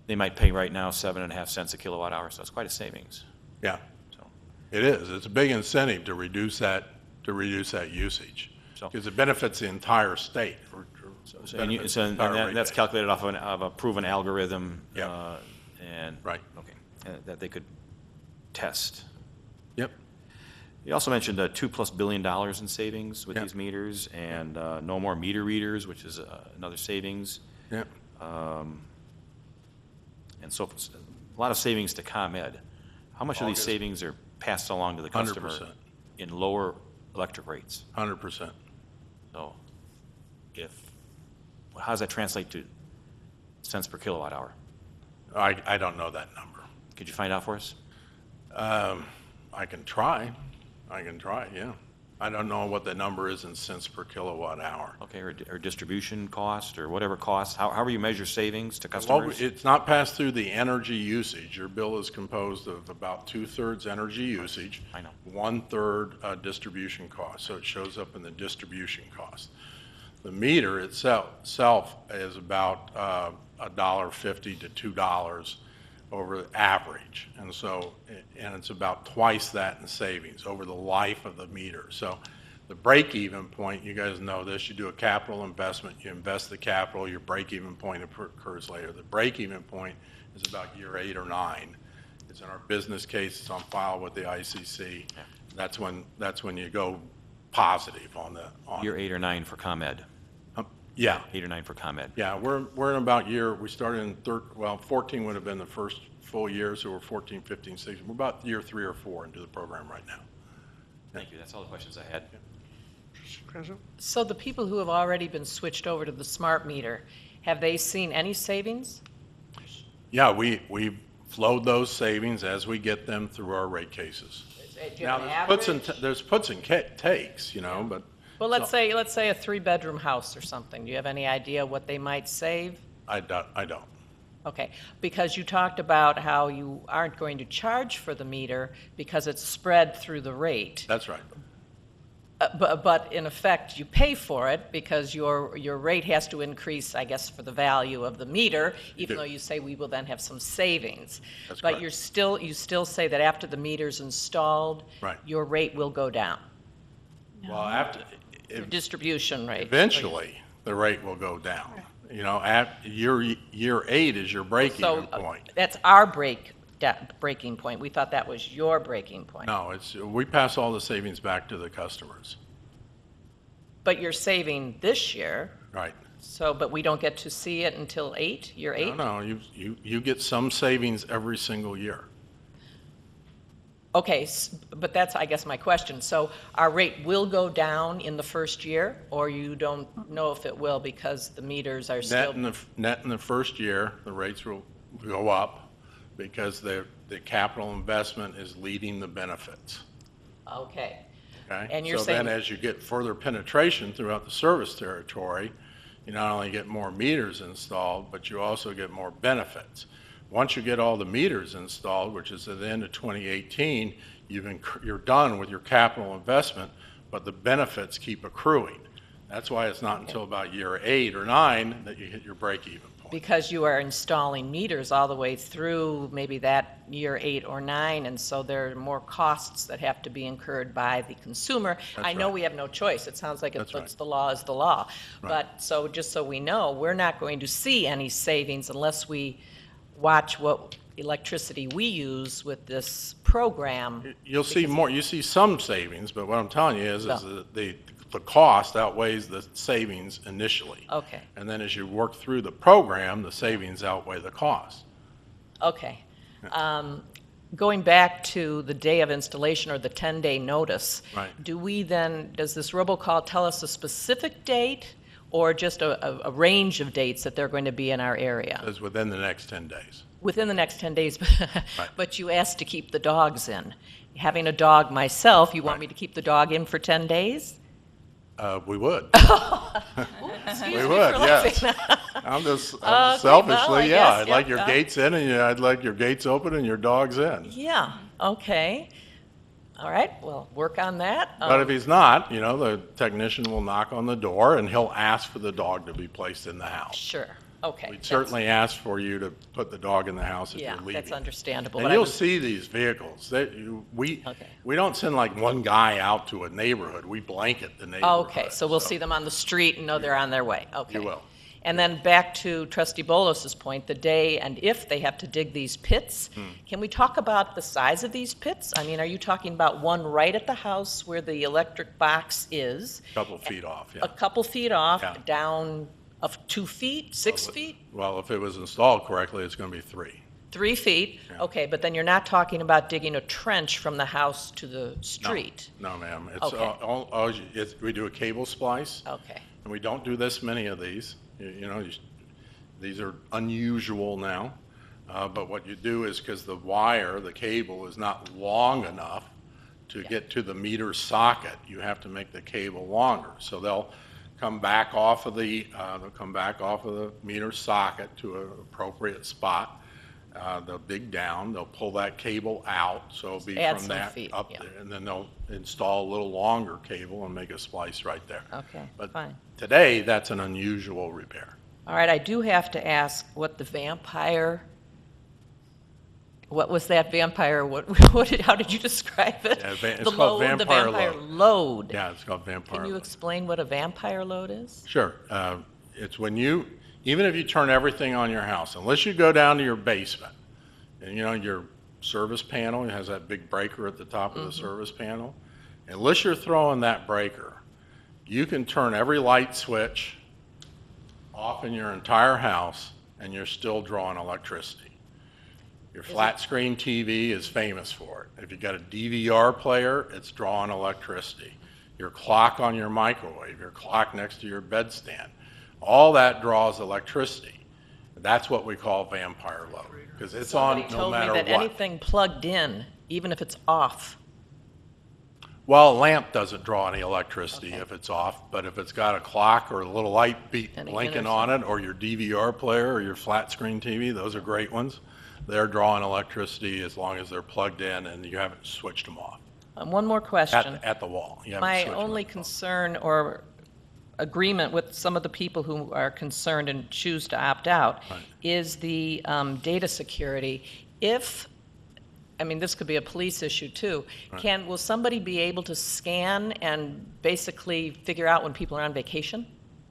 they might pay right now 7.5 cents a kilowatt hour, so that's quite a savings. Yeah, So, it is. It's a big incentive to reduce that usage So- because it benefits the entire state. and that's calculated off of a proven algorithm? Yeah. And, Right. okay, that they could test. Yep. You also mentioned $2+ billion in savings with Yeah. these meters, and no more meter readers, which is another savings. Yep. And so, a lot of savings to ComEd. How much of these August. savings are passed along to the customer 100%. in lower electric rates? 100%. So, how does that translate to cents per kilowatt hour? I don't know that number. Could you find out for us? I can try, yeah. I don't know what the number is in cents per kilowatt hour. Okay, or distribution cost, or whatever cost? However you measure savings to Well, customers? it's not passed through the energy usage. Your bill is composed of about 2/3 energy usage. I know. 1/3 distribution cost, so it shows up in the distribution cost. The meter itself is about $1.50 to $2 over the average. And so, and it's about twice that in savings over the life of the meter. So the break-even point, you guys know this, you do a capital investment, you invest the capital, your break-even point occurs later. The break-even point is about year 8 or 9. It's in our business case, it's on file with the ICC. That's when you go positive on the. Year 8 or 9 for ComEd. Yeah. 8 or 9 for ComEd. Yeah, we're in about we started in 14 would have been the first full year, so we're 14, 15, 16. We're about year 3 or 4 into the program right now. Thank you. That's all the questions I had. Mr. President? So the people who have already been switched over to the smart meter, have they seen any savings? Yeah, we flowed those savings as we get them through our rate cases. Do you Now, have an there's average? puts and takes, but. Well, let's say a 3-bedroom house or something. Do you have any idea what they might save? I don't. Okay, because you talked about how you aren't going to charge for the meter because it's spread through the rate. That's right. But in effect, you pay for it because your rate has to increase, I guess, for the value of the meter, even do. though you say we will then have some savings. That's But correct. you still say that after the meter's installed, Right. your rate will go down, Well, your distribution rate. eventually, the rate will go down. At year 8 is your break-even So point. that's our breaking point. We thought that was your breaking point. No, we pass all the savings back to the customers. But you're saving this year, Right. but we don't get to see it until year 8? No, you get some savings every single year. Okay, but that's, I guess, my question. So our rate will go down in the first year, or you don't know if it will because the meters are still? Net in the first year, the rates will go up because the capital investment is leading the benefits. Okay. Okay? And you're So then saying- as you get further penetration throughout the service territory, you not only get more meters installed, but you also get more benefits. Once you get all the meters installed, which is at the end of 2018, you're done with your capital investment, but the benefits keep accruing. That's why it's not until about year 8 or 9 that you hit your break-even point. Because you are installing meters all the way through maybe that year 8 or 9, and so there are more costs that have to be incurred by the consumer. That's I know right. we have no choice. It sounds like That's right. it's the law is the law. Right. But so just so we know, we're not going to see any savings unless we watch what electricity we use with this program. You'll see more, you see some savings, but what I'm telling you is No. that the cost outweighs the savings initially. Okay, And then as you work through the program, the savings outweigh the cost. okay. Going back to the day of installation or the 10-day notice. Right. Does this robocall tell us a specific date or just a range of dates that they're going to be in our area? Is within the next 10 days. Within the next 10 days, Right. but you asked to keep the dogs in. Having a dog myself, you want me to keep the dog in for 10 days? We would. Excuse We me would, for yes. laughing. I'm just Okay, well, selfishly, I yeah, guess, I'd like yep, your gates in and I'd like your gates open and your dogs in. Yeah, okay. All right, well, work on that. But if he's not, the technician will knock on the door and he'll ask for the dog to be placed in the house. Sure, okay. We'd that's- certainly ask for you to put the dog in the house if Yeah, you're leaving. that's understandable. And but I you'll was- see these vehicles. We Okay. don't send like one guy out to a neighborhood. We blanket the neighborhood. Okay, so we'll see them on the street and know they're on their way, okay. You will. And then back to Trustee Bolos's point, the day and if they have to dig these pits, can we talk about the size of these pits? I mean, are you talking about one right at the house where the electric box is? Couple feet off, yeah. A couple feet off, Yeah. down of 2 feet, 6 feet? Well, if it was installed correctly, it's going to be 3. 3 feet? Yeah. Okay, but then you're not talking about digging a trench from the house to the street? No, ma'am. It's Okay. we do a cable splice, Okay, and we don't do this many of these. These are unusual now. But what you do is because the wire, the cable, is not long enough to get to the meter socket, you have to make the cable longer. So they'll come back off of the meter socket to an appropriate spot. They'll dig down, they'll pull that cable out, so it'll be Add from some that feet, up yeah. there, and then they'll install a little longer cable and make a splice right there. Okay, But fine. today, that's an unusual repair. All right, I do have to ask what was that vampire, how did you describe it? Yeah, it's The called load, the vampire vampire load. load. Yeah, it's called vampire Can you load. explain what a vampire load is? Sure. It's when even if you turn everything on your house, unless you go down to your basement, and your service panel has that big breaker at the top of the service panel, unless you're throwing that breaker, you can turn every light switch off in your entire house and you're still drawing electricity. Your flat screen TV is famous for it. If you got a DVR player, it's drawing electricity. Your clock on your microwave, your clock next to your bedstand, all that draws electricity. That's what we call vampire load, because it's on no matter Somebody told me that what. anything plugged in, even if it's off. Well, a lamp doesn't draw any electricity if it's off, but if it's got a clock or a little light Any blinking on it, or your DVR player or your flat screen TV, those are great ones. They're drawing electricity as long as they're plugged in and you haven't switched them off One more question. at the wall. You haven't My switched them only at the wall. concern or agreement with some of the people who are concerned and choose to opt out Right. is the data security. This could be a police issue too. Will somebody be able to scan and basically figure out when people are on vacation?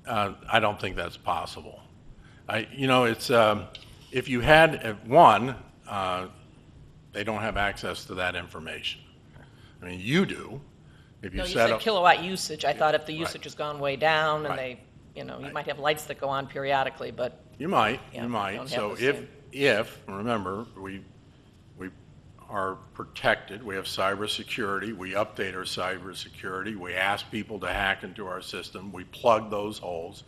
I don't think that's possible. It's, if you had one, they don't have access to that information. You do. If you No, you set said up. kilowatt usage. I thought if the Right. usage has gone way down and Right. you Right. might have lights that go on periodically, but You might, Yeah, you don't might. have So the if, remember, we are protected, we have cybersecurity, we update our cybersecurity, we ask people to hack into our system, we plug those holes.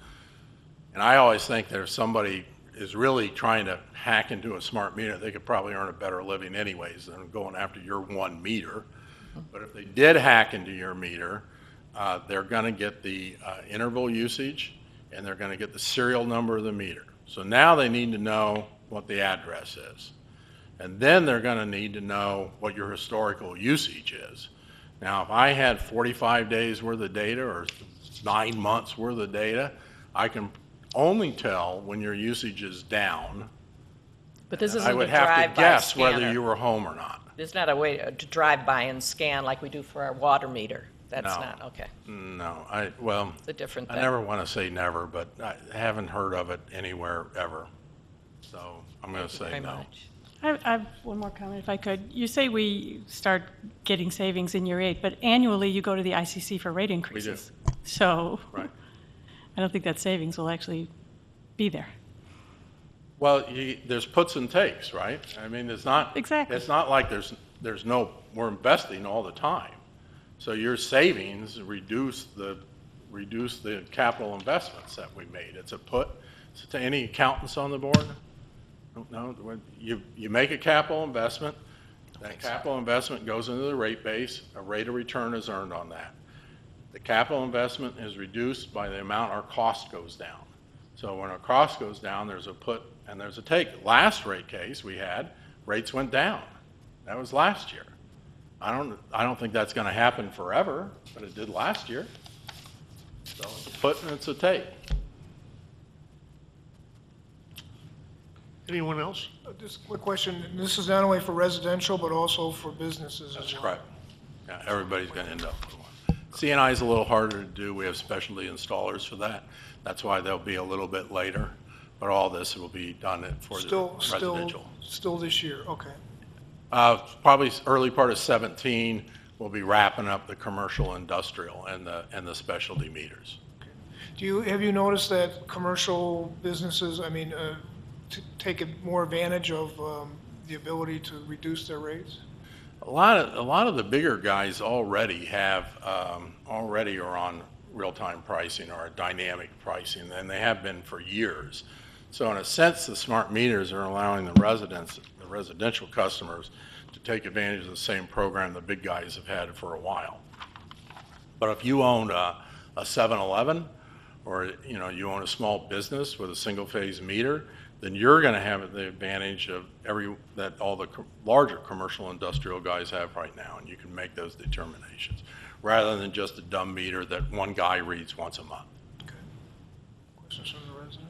And I always think that if somebody is really trying to hack into a smart meter, they could probably earn a better living anyways than going after your one meter. But if they did hack into your meter, they're going to get the interval usage and they're going to get the serial number of the meter. So now they need to know what the address is. And then they're going to need to know what your historical usage is. Now, if I had 45 days worth of data or 9 months worth of data, I can only tell when your usage is down. But this I isn't a would have to drive-by guess whether scanner. you were home or not. There's not a way to drive by and scan like we do for our water meter. That's No. not, okay. No, It's a different I thing. never want to say never, but I haven't heard of it anywhere ever. So I'm going to say Very no. much. I have one more comment, if I could. You say we start getting savings in year 8, but annually you go to the ICC for rate increases. So Right. I don't think that savings will actually be there. Well, there's puts and takes, right? It's not. Exactly. It's not like we're investing all the time. So your savings reduce the capital investments that we made. It's a put. So to any accountants on the board? No, you make a capital investment, that capital investment goes into the rate base, a rate of return is earned on that. The capital investment is reduced by the amount our cost goes down. So when our cost goes down, there's a put and there's a take. Last rate case we had, rates went down. That was last year. I don't think that's going to happen forever, but it did last year. So it's a put and it's a take. Anyone else? Just a quick question. This is not only for residential, but also for businesses as well. That's correct. Yeah, everybody's going to end up with one. C&I is a little harder to do. We have specialty installers for that. That's why they'll be a little bit later, but all this will be done for the residential. Still this year, okay. Probably early part of 17, we'll be wrapping up the commercial, industrial, and the specialty meters. Have you noticed that commercial businesses, take more advantage of the ability to reduce their rates? A lot of the bigger guys already are on real-time pricing or dynamic pricing, and they have been for years. So in a sense, the smart meters are allowing the residential customers to take advantage of the same program the big guys have had for a while. But if you own a 7-Eleven, or you own a small business with a single-phase meter, then you're going to have the advantage of that all the larger commercial industrial guys have right now, and you can make those determinations, rather than just a dumb meter that one guy reads once a month. Questions from the residents?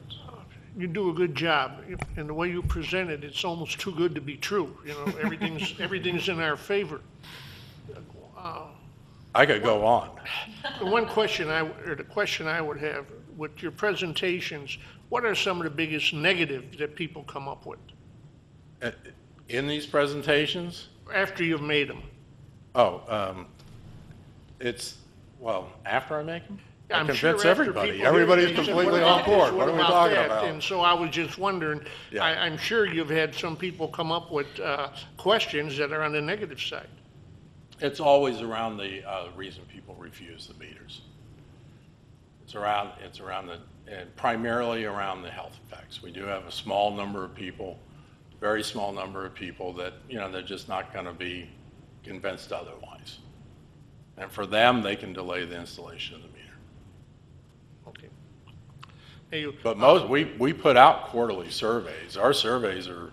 You do a good job, and the way you present it, it's almost too good to be true. Everything's in our favor. I could go on. The question I would have with your presentations, what are some of the biggest negatives that people come up with In these presentations, after you've made them? After I make them? I I'm convince sure after everybody. people hear Everybody's it, they say, completely "What on about this? board. What What are we about talking that?" about? And so I was just wondering, Yeah. I'm sure you've had some people come up with questions that are on the negative side. It's always around the reason people refuse the meters. And primarily around the health effects. We do have a small number of people, very small number of people that, they're just not going to be convinced otherwise. And for them, they can delay the installation of the meter. Okay. Hey, But we put out quarterly surveys. Our surveys are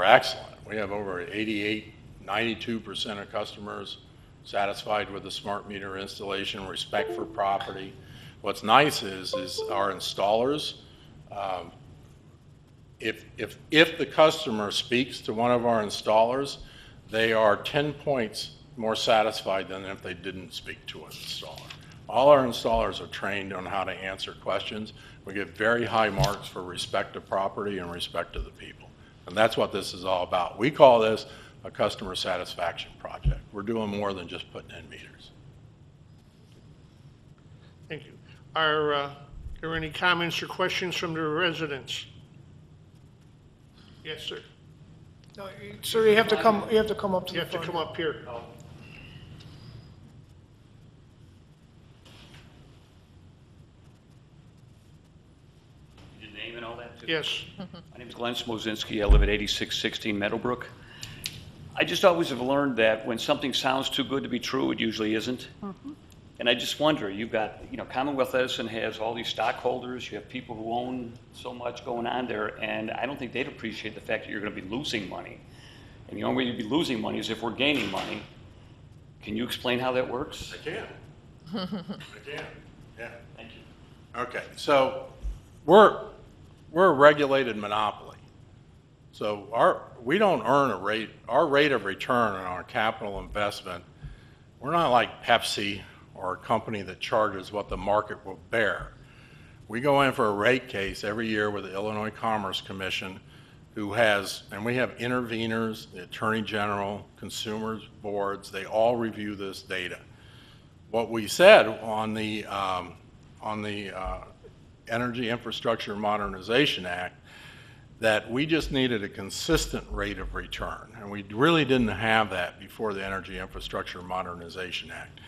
excellent. We have over 88, 92% of customers satisfied with the smart meter installation, respect for property. What's nice is our installers, if the customer speaks to one of our installers, they are 10 points more satisfied than if they didn't speak to an installer. All our installers are trained on how to answer questions. We get very high marks for respect to property and respect to the people. And that's what this is all about. We call this a customer satisfaction project. We're doing more than just putting in meters. Thank you. Are there any comments or questions from the residents? Yes, sir. No, sir, you have to come up to You the have to front. come up here. Your name and all that, too? Yes. My name is Glenn Smozinski. I live at 8616 Meadowbrook. I just always have learned that when something sounds too good to be true, it usually isn't. And I just wonder, you've got, Commonwealth Edison has all these stockholders, you have people who own so much going on there, and I don't think they'd appreciate the fact that you're going to be losing money. And the only way you'd be losing money is if we're gaining money. Can you explain how that works? I can. I can. Yeah. Thank you. Okay, so we're a regulated monopoly. So we don't earn a rate. Our rate of return on our capital investment, we're not like Pepsi or a company that charges what the market will bear. We go in for a rate case every year with the Illinois Commerce Commission, and we have interveners, the Attorney General, consumers boards, they all review this data. What we said on the Energy Infrastructure Modernization Act, that we just needed a consistent rate of return, and we really didn't have that before the Energy Infrastructure Modernization Act.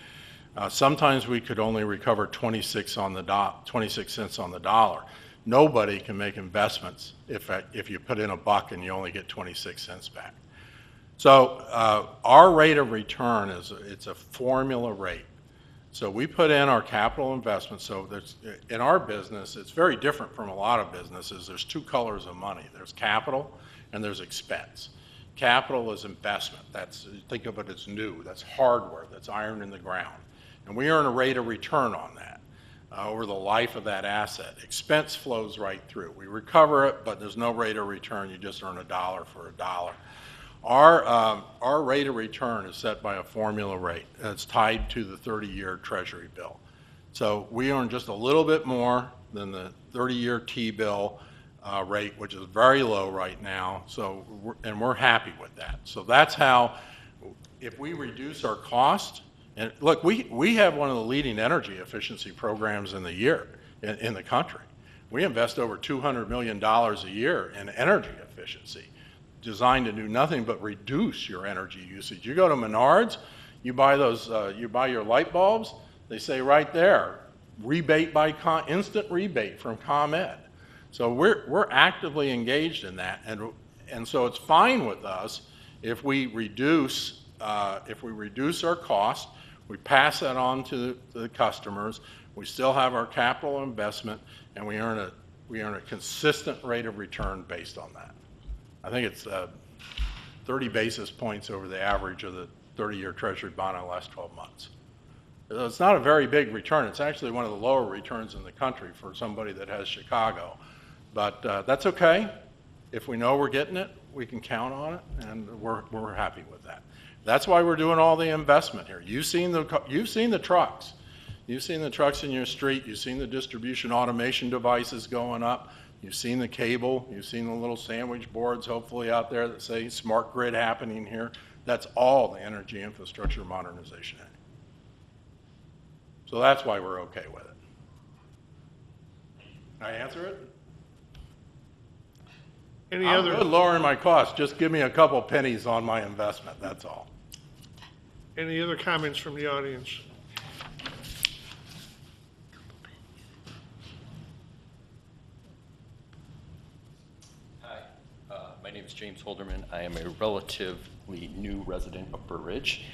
Sometimes we could only recover 26 cents on the dollar. Nobody can make investments if you put in $1 and you only get 26 cents back. So our rate of return it's a formula rate. So we put in our capital investment. So in our business, it's very different from a lot of businesses. There's two colors of money. There's capital and there's expense. Capital is investment. Think of it as new. That's hardware. That's iron in the ground. And we earn a rate of return on that over the life of that asset. Expense flows right through. We recover it, but there's no rate of return. You just earn $1 for $1. Our rate of return is set by a formula rate. It's tied to the 30-year Treasury bill. So we earn just a little bit more than the 30-year T-bill rate, which is very low right now. So we're happy with that. So that's how, if we reduce our cost, and look, we have one of the leading energy efficiency programs in the country. We invest over $200 million a year in energy efficiency, designed to do nothing but reduce your energy usage. You go to Menards, you buy your light bulbs, they say right there, instant rebate from ComEd. So we're actively engaged in that, And so it's fine with us if we reduce our cost, we pass that on to the customers, we still have our capital investment, and we earn a consistent rate of return based on that. I think it's 30 basis points over the average of the 30-year Treasury bond in the last 12 months. It's not a very big return. It's actually one of the lower returns in the country for somebody that has Chicago. But that's okay. If we know we're getting it, we can count on it, and we're happy with that. That's why we're doing all the investment here. You've seen the trucks. You've seen the trucks in your street. You've seen the distribution automation devices going up. You've seen the cable. You've seen the little sandwich boards, hopefully, out there that say smart grid happening here. That's all the Energy Infrastructure Modernization Act. So that's why we're okay with it. Can I answer it? Any I'm other, good lowering my costs. Just give me a couple pennies on my investment, that's all. any other comments from the audience? Hi, my name is James Holderman. I am a relatively new resident of Burr Ridge.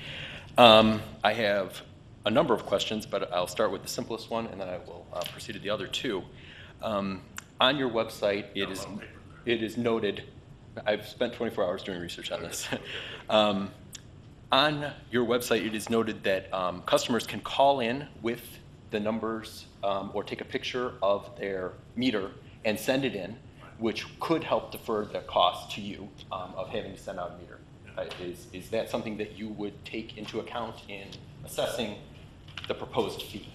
I have a number of questions, but I'll start with the simplest one, and then I will proceed to the other two. On your website, it is noted, I've spent 24 hours doing research on this. On your website, it is noted that customers can call in with the numbers or take a picture of their meter and send it in, which could help defer the cost to you of having to send out a meter. Is that something that you would take into account in assessing the proposed fee?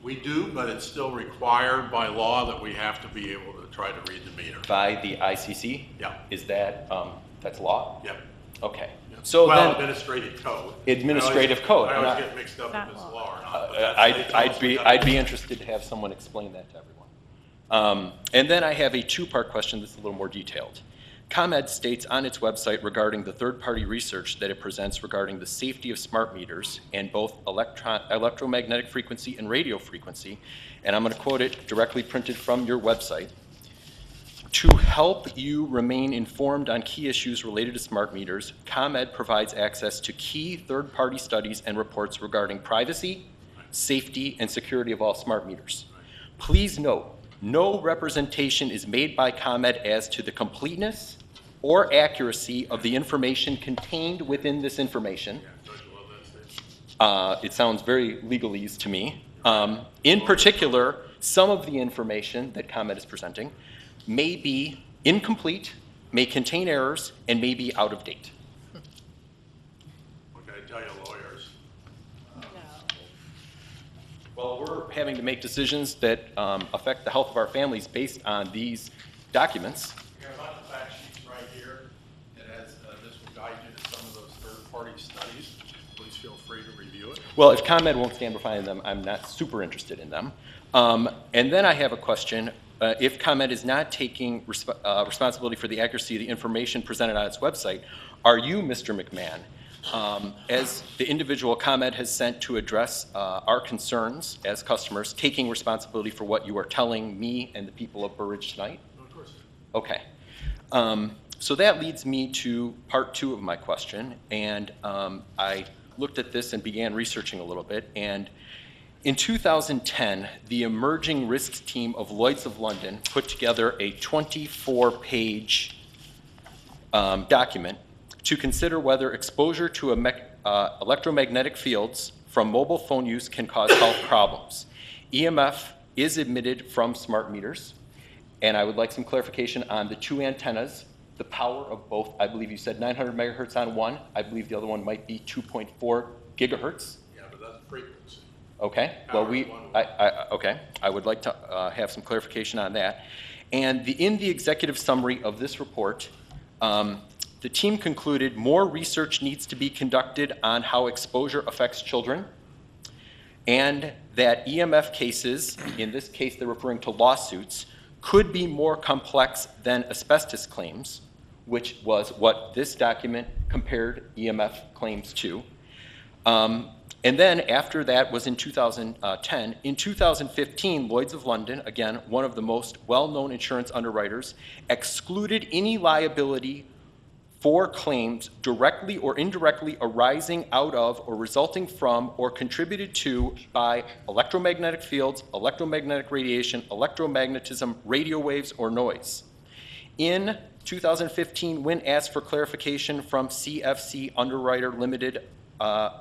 We do, but it's still required by law that we have to be able to try to read the meter. By the ICC? Yeah. Is that, that's law? Yep. Okay. Yeah. So well, then, administrative code. Administrative code. I always get mixed up if it's law or not. But I'd be interested to have someone explain that to everyone. And then I have a two-part question that's a little more detailed. ComEd states on its website regarding the third-party research that it presents regarding the safety of smart meters and both electromagnetic frequency and radio frequency, and I'm going to quote it directly printed from your website. To help you remain informed on key issues related to smart meters, ComEd provides access to key third-party studies and reports regarding privacy, safety, and security of all smart meters. Please note, no representation is made by ComEd as to the completeness or accuracy of the information contained within this information. It sounds very legalese to me. In particular, some of the information that ComEd is presenting may be incomplete, may contain errors, and may be out of date. What can I tell you, lawyers? Well, we're having to make decisions that affect the health of our families based on these documents. We got a bunch of fact sheets right here. It has, this will guide you to some of those third-party studies. Please feel free to review it. Well, if ComEd won't stand behind them, I'm not super interested in them. And then I have a question. If ComEd is not taking responsibility for the accuracy of the information presented on its website, are you, Mr. McMahon, as the individual ComEd has sent to address our concerns as customers, taking responsibility for what you are telling me and the people of Burr Ridge tonight? Of course. Okay. So that leads me to part two of my question, and I looked at this and began researching a little bit, and in 2010, the Emerging Risks team of Lloyd's of London put together a 24-page document to consider whether exposure to electromagnetic fields from mobile phone use can cause health problems. EMF is emitted from smart meters, and I would like some clarification on the two antennas, the power of both. I believe you said 900 megahertz on one. I believe the other one might be 2.4 gigahertz. Yeah, but that's frequency. Okay, well, okay, I would like to have some clarification on that. And in the executive summary of this report, the team concluded more research needs to be conducted on how exposure affects children, and that EMF cases, in this case they're referring to lawsuits, could be more complex than asbestos claims, which was what this document compared EMF claims to. And then after that was in 2010. In 2015, Lloyd's of London, again, one of the most well-known insurance underwriters, excluded any liability for claims directly or indirectly arising out of or resulting from or contributed to by electromagnetic fields, electromagnetic radiation, electromagnetism, radio waves, or noise. In 2015, when asked for clarification from CFC Underwriter Limited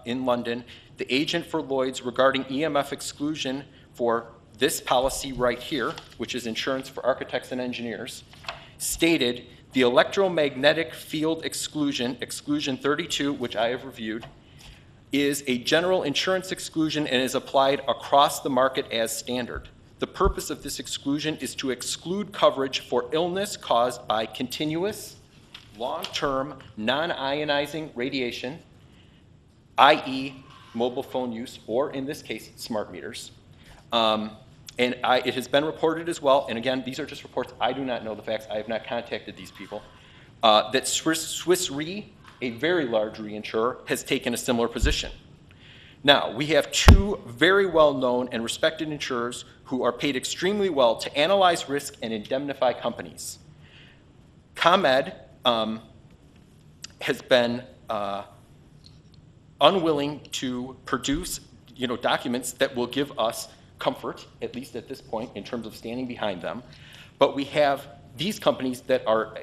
in London, the agent for Lloyd's regarding EMF exclusion for this policy right here, which is insurance for architects and engineers, stated the electromagnetic field exclusion, exclusion 32, which I have reviewed, is a general insurance exclusion and is applied across the market as standard. The purpose of this exclusion is to exclude coverage for illness caused by continuous, long-term, non-ionizing radiation, i.e. mobile phone use, or in this case, smart meters. It has been reported as well, and again, these are just reports, I do not know the facts, I have not contacted these people, that Swiss Re, a very large reinsurer, has taken a similar position. Now, we have two very well-known and respected insurers who are paid extremely well to analyze risk and indemnify companies. ComEd has been unwilling to produce documents that will give us comfort, at least at this point, in terms of standing behind them. But we have these companies that are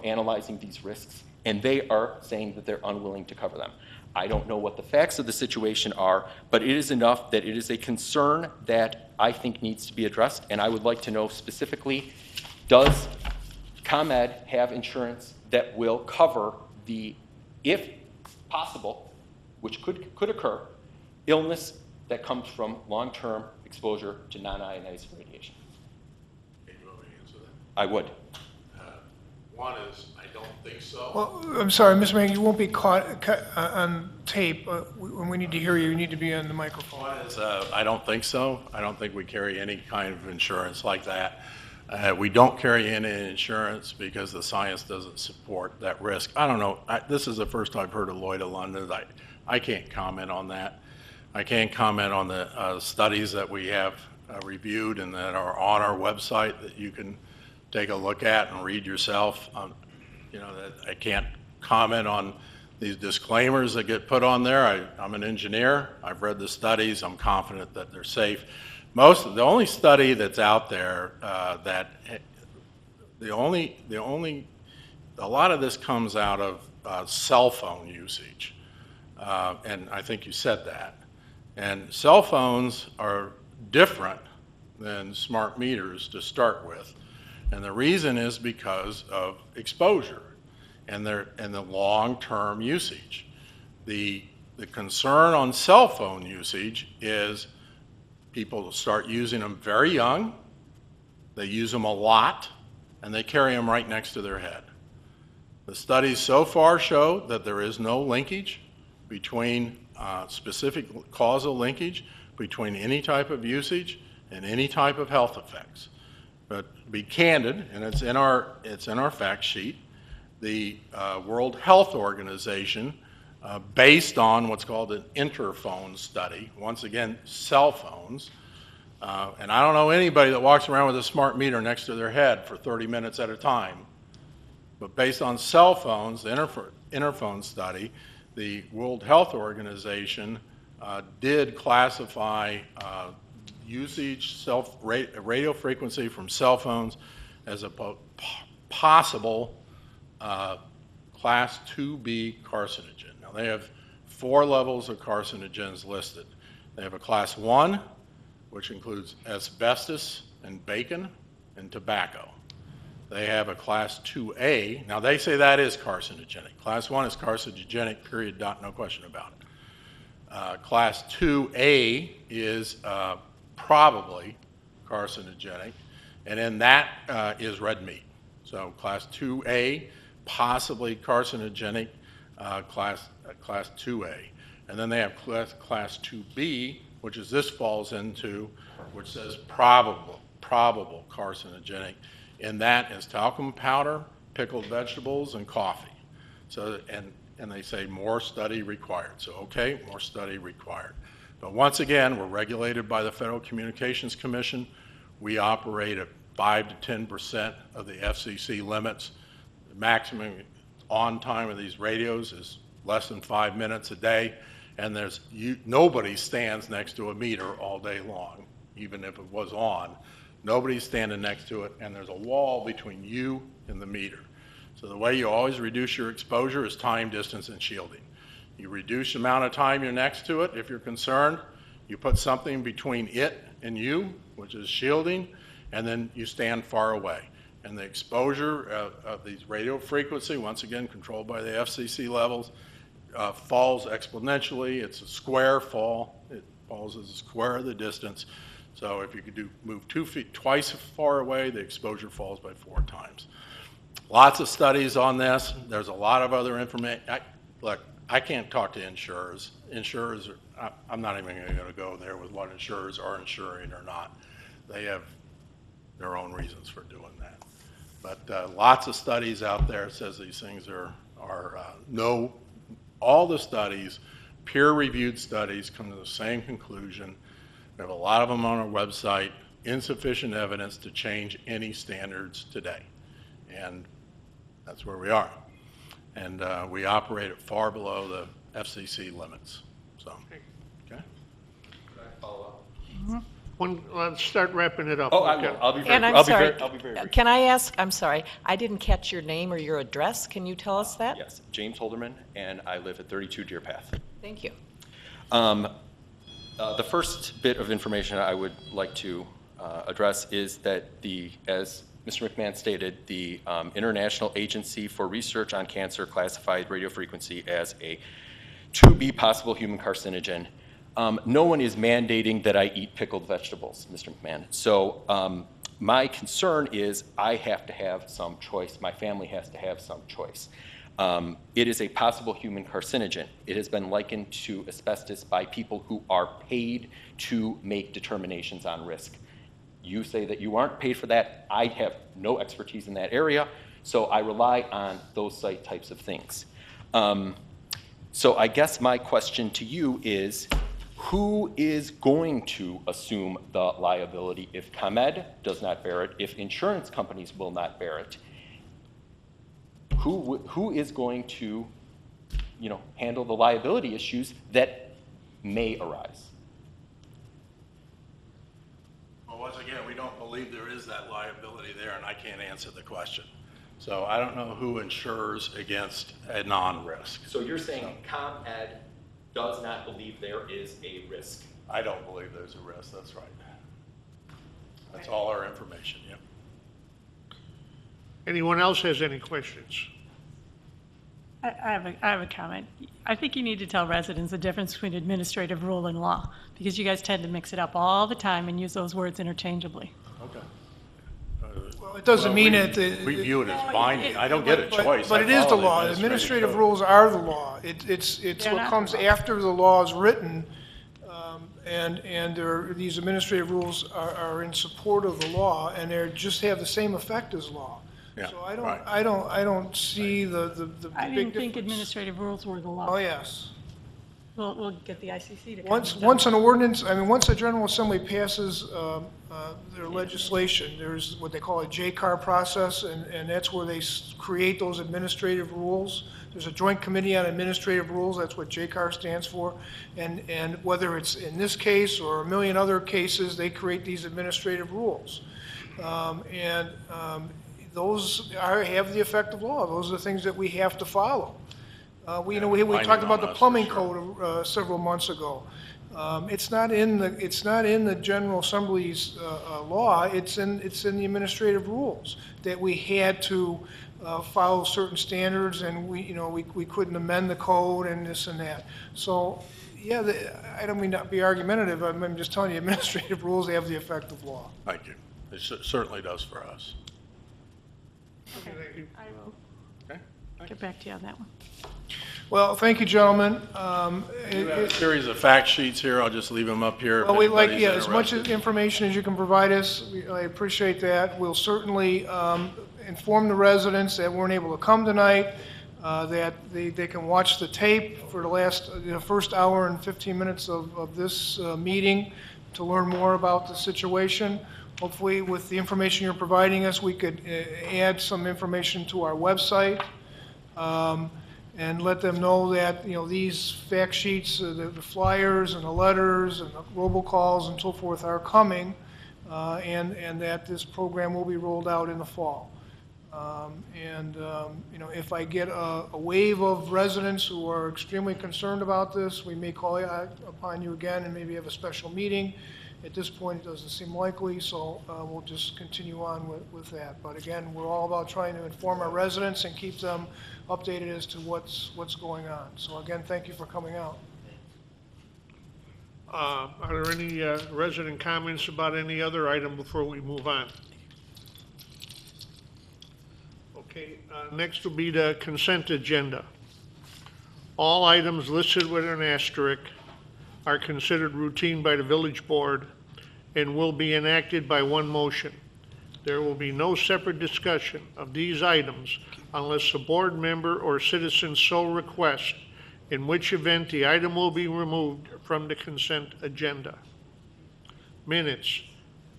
analyzing these risks, and they are saying that they're unwilling to cover them. I don't know what the facts of the situation are, but it is enough that it is a concern that I think needs to be addressed, and I would like to know specifically, does ComEd have insurance that will cover the, if possible, which could occur, illness that comes from long-term exposure to non-ionized radiation? Can you want me to answer that? I would. One is, I don't think so. Well, I'm sorry, Ms. Manning, you won't be caught on tape. When we need to hear you, you need to be on the microphone. One is, I don't think so. I don't think we carry any kind of insurance like that. We don't carry any insurance because the science doesn't support that risk. I don't know. This is the first I've heard of Lloyd of London. I can't comment on that. I can't comment on the studies that we have reviewed and that are on our website that you can take a look at and read yourself. I can't comment on these disclaimers that get put on there. I'm an engineer. I've read the studies. I'm confident that they're safe. The only study that's out there a lot of this comes out of cell phone usage. And I think you said that. And cell phones are different than smart meters to start with. And the reason is because of exposure and the long-term usage. The concern on cell phone usage is people start using them very young, they use them a lot, and they carry them right next to their head. The studies so far show that there is no linkage between specific causal linkage between any type of usage and any type of health effects. But to be candid, and it's in our fact sheet, the World Health Organization, based on what's called an interphone study, once again, cell phones, and I don't know anybody that walks around with a smart meter next to their head for 30 minutes at a time, but based on cell phones, the interphone study, the World Health Organization did classify usage, radio frequency from cell phones as a possible class 2B carcinogen. Now they have 4 levels of carcinogens listed. They have a class 1, which includes asbestos and bacon and tobacco. They have a class 2A. Now they say that is carcinogenic. Class 1 is carcinogenic, period, no question about it. Class 2A is probably carcinogenic, and then that is red meat. So class 2A, possibly carcinogenic, class 2A. And then they have class 2B, which is this falls into, which says probable carcinogenic. And that is talcum powder, pickled vegetables, and coffee. So, and and they say more study required. So, okay, more study required. But once again, we're regulated by the Federal Communications Commission. We operate at 5 to 10% of the FCC limits. The maximum on time of these radios is less than 5 minutes a day, and nobody stands next to a meter all day long, even if it was on. Nobody's standing next to it, and there's a wall between you and the meter. So the way you always reduce your exposure is time, distance, and shielding. You reduce the amount of time you're next to it if you're concerned. You put something between it and you, which is shielding, and then you stand far away. And the exposure of these radio frequency, once again controlled by the FCC levels, falls exponentially. It's a square fall. It falls as a square of the distance. So if you could move 2 feet twice as far away, the exposure falls by 4 times. Lots of studies on this. There's a lot of other information. Look, I can't talk to insurers. I'm not even going to go there with what insurers are insuring or not. They have their own reasons for doing that. But lots of studies out there says these things all the studies, peer-reviewed studies, come to the same conclusion. We have a lot of them on our website, insufficient evidence to change any standards today. And that's where we are. And we operate at far below the FCC limits. So, okay. Let's start wrapping it up. Oh, I Okay. will. I'll be And I'm I'll sorry, be very brief. can I ask, I'm sorry, I didn't catch your name or your address. Can you tell us that? Yes, James Holderman, and I live at 32 Deer Path. Thank you. The first bit of information I would like to address is that as Mr. McMahon stated, the International Agency for Research on Cancer classified radio frequency as a 2B possible human carcinogen. No one is mandating that I eat pickled vegetables, Mr. McMahon. So my concern is I have to have some choice. My family has to have some choice. It is a possible human carcinogen. It has been likened to asbestos by people who are paid to make determinations on risk. You say that you aren't paid for that. I have no expertise in that area, so I rely on those types of things. So I guess my question to you is, who is going to assume the liability if ComEd does not bear it, if insurance companies will not bear it? Who is going to, handle the liability issues that may arise? Well, once again, we don't believe there is that liability there, and I can't answer the question. So I don't know who insures against a non-risk. So you're saying ComEd does not believe there is a risk? I don't believe there's a risk, that's right. That's all our information, yep. Anyone else has any questions? I have a comment. I think you need to tell residents the difference between administrative rule and law, because you guys tend to mix it up all the time and use those words interchangeably. Okay. Well, it doesn't mean it. We view it as binding. I don't get a choice. But I it is the follow law. Administrative code. rules are the law. It's They're what not comes the law. after the law is written, and these administrative rules are in support of the law, and they just have the same effect as law. Yeah, So I right. don't see the I big didn't think difference. administrative rules were the Oh, law. yes. We'll get the ICC to come. Once an ordinance, once the General Assembly passes their legislation, there's what they call a JCAR process, and that's where they create those administrative rules. There's a Joint Committee on Administrative Rules, that's what JCAR stands for, and whether it's in this case or a million other cases, they create these administrative rules. Those have the effect of law. Those are the things that we have to follow. We talked about the plumbing code several months ago. It's not in the General Assembly's law. It's in the administrative rules that we had to follow certain standards, and we couldn't amend the code and this and that. So, yeah, I don't mean not be argumentative. I'm just telling you, administrative rules have the effect of law. Thank you. It certainly does for us. Okay. I will Okay? get back to you on that one. Well, thank you, gentlemen. We have a series of fact sheets here. I'll just leave them up here. if Well, we'd like, anybody's as much interested. information as you can provide us, I appreciate that. We'll certainly inform the residents that weren't able to come tonight. that they can watch the tape for the first hour and 15 minutes of this meeting to learn more about the situation. Hopefully, with the information you're providing us, we could add some information to our website and let them know that, these fact sheets, the flyers and the letters and the robocalls and so forth are coming, and that this program will be rolled out in the fall. If I get a wave of residents who are extremely concerned about this, we may call upon you again and maybe have a special meeting. At this point, it doesn't seem likely, so we'll just continue on with that. But again, we're all about trying to inform our residents and keep them updated as to what's going on. So again, thank you for coming out. Are there any resident comments about any other item before we move on? Okay, next will be the consent agenda. All items listed with an asterisk are considered routine by the village board and will be enacted by one motion. There will be no separate discussion of these items unless a board member or citizen so requests, in which event the item will be removed from the consent agenda. Minutes.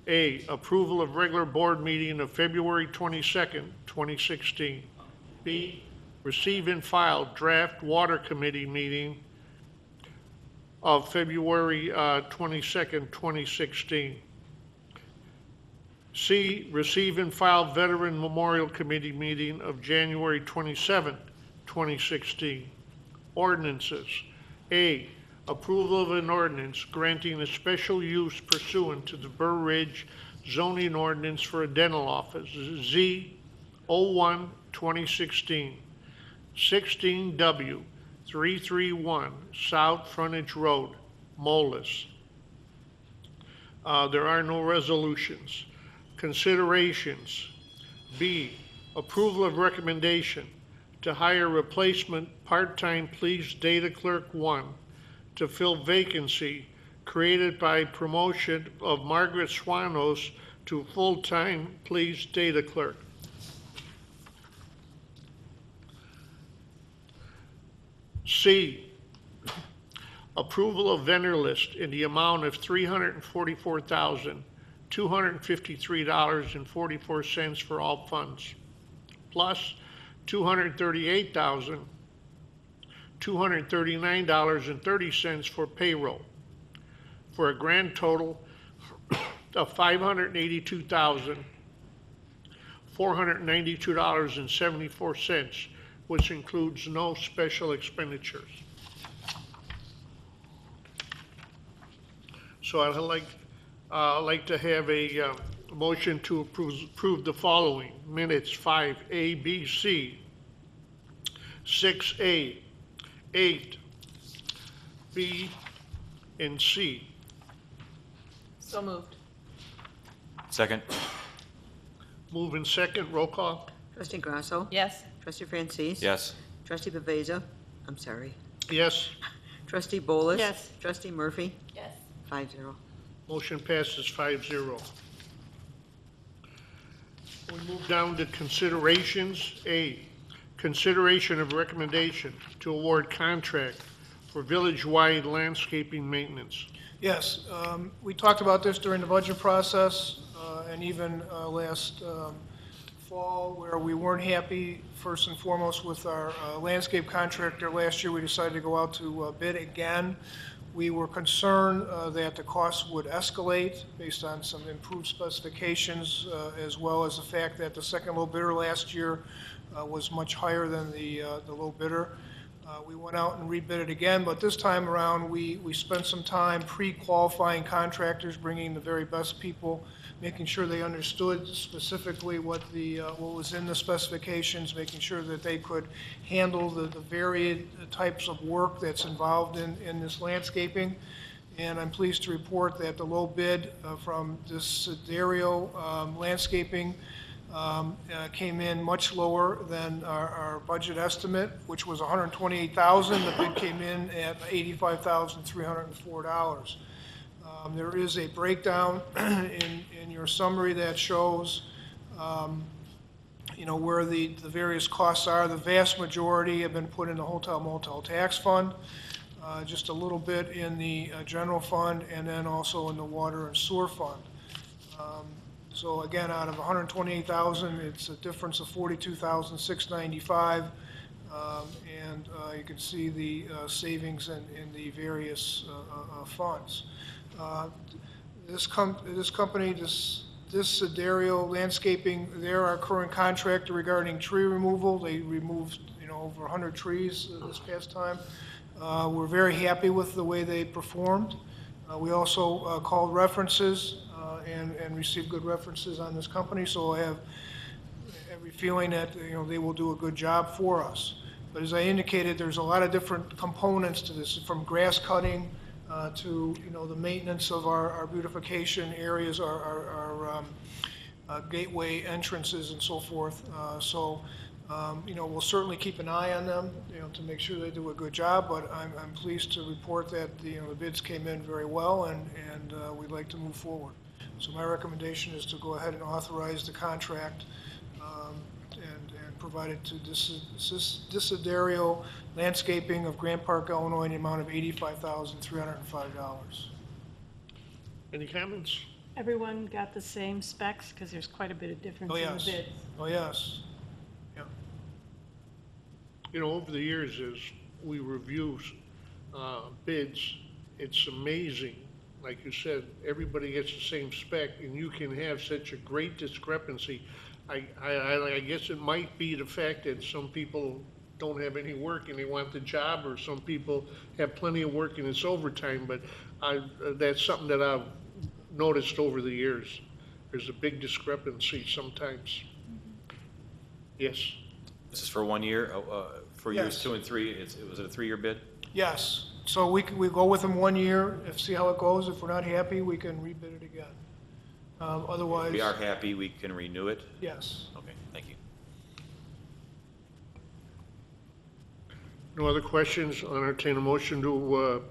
A, approval of regular board meeting of February 22nd, 2016. B, receive and file draft water committee meeting of February 22nd, 2016. C, receive and file Veteran Memorial Committee meeting of January 27th, 2016. Ordinances. A, approval of an ordinance granting a special use pursuant to the Burr Ridge zoning ordinance for a dental office, Z 01-2016, 16W 331 South Frontage Road, Moelis. There are no resolutions. Considerations. B, approval of recommendation to hire replacement part-time police data clerk 1 to fill vacancy created by promotion of Margaret Swanos to full-time police data clerk. C, approval of vendor list in the amount of $344,253.44 for all funds, plus $238,239.30 for payroll, for a grand total of $582,492.74, which includes no special expenditures. So I'd like to have a motion to approve the following: minutes 5A, B, C, 6A, 8, B, and C. So moved. Second? Move in second, roll call. Trustee Grasso? Yes. Trustee Francis? Yes. Trustee Baveza? I'm sorry. Yes, Trustee Bolus? Yes. Trustee Murphy? Yes. 5-0. motion passes 5-0. We move down to considerations. A, consideration of recommendation to award contract for village-wide landscaping maintenance. Yes, we talked about this during the budget process and even last fall, where we weren't happy, first and foremost, with our landscape contractor. Last year, we decided to go out to bid again. We were concerned that the costs would escalate based on some improved specifications, as well as the fact that the second low bidder last year was much higher than the low bidder. We went out and rebid it again, but this time around, we spent some time pre-qualifying contractors, bringing the very best people, making sure they understood specifically what was in the specifications, making sure that they could handle the varied types of work that's involved in this landscaping. And I'm pleased to report that the low bid from this Dario Landscaping came in much lower than our budget estimate, which was $128,000. The bid came in at $85,304. There is a breakdown in your summary that shows where the various costs are. The vast majority have been put in the hotel motel tax fund, just a little bit in the general fund, and then also in the water and sewer fund. So again, out of 128,000, it's a difference of 42,695. And you can see the savings in the various funds. This company, this Dario Landscaping, they're our current contractor regarding tree removal. They removed, over 100 trees this past time. We're very happy with the way they performed. We also called references and received good references on this company, so I have every feeling that, they will do a good job for us. But as I indicated, there's a lot of different components to this, from grass cutting to, the maintenance of our beautification areas, our gateway entrances and so forth. We'll certainly keep an eye on them, to make sure they do a good job, but I'm pleased to report that, the bids came in very well, and we'd like to move forward. So my recommendation is to go ahead and authorize the contract and provide it to Desiderio Landscaping of Grant Park, Illinois, in the amount of $85,305. Any comments? Everyone got the same specs, because there's quite a bit of difference Oh, in yes. the bids. Oh, yes. Yeah. Over the years, as we review bids, it's amazing. Like you said, everybody gets the same spec, and you can have such a great discrepancy. I guess it might be the fact that some people don't have any work and they want the job, or some people have plenty of work and it's overtime, but that's something that I've noticed over the years. There's a big discrepancy sometimes. Yes? This is for 1 year, for years Yes. 2 and 3, was it a 3-year bid? Yes, so we go with them 1 year, see how it goes. If we're not happy, we can rebid it again. Otherwise. If we are happy, we can renew it? Yes. Okay, thank you. No other questions? I'll entertain a motion to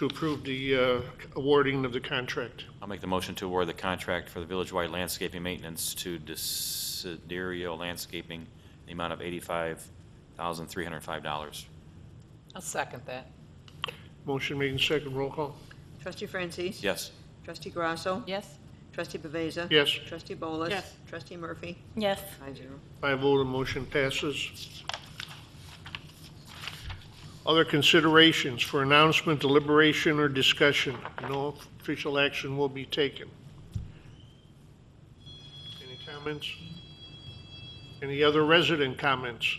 approve the awarding of the contract. I'll make the motion to award the contract for the village-wide landscaping maintenance to Desiderio Landscaping in the amount of $85,305. I'll second that. Motion made in second. Roll call. Trustee Francis? Yes. Trustee Grasso? Yes? Trustee Baveza? Yes. Trustee Bolas? Yes. Trustee Murphy? Yes. 5-0. By a vote, the motion passes. Other considerations for announcement, deliberation, or discussion. No official action will be taken. Any comments? Any other resident comments?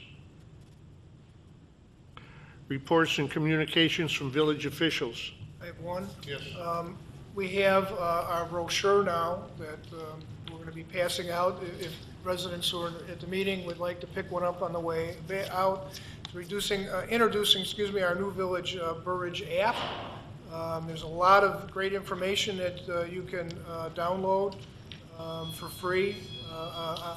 Reports and communications from village officials. I have one. Yes. We have our brochure now that we're going to be passing out. If residents who are at the meeting would like to pick one up on the way out, it's introducing our new Village Burridge app. There's a lot of great information that you can download for free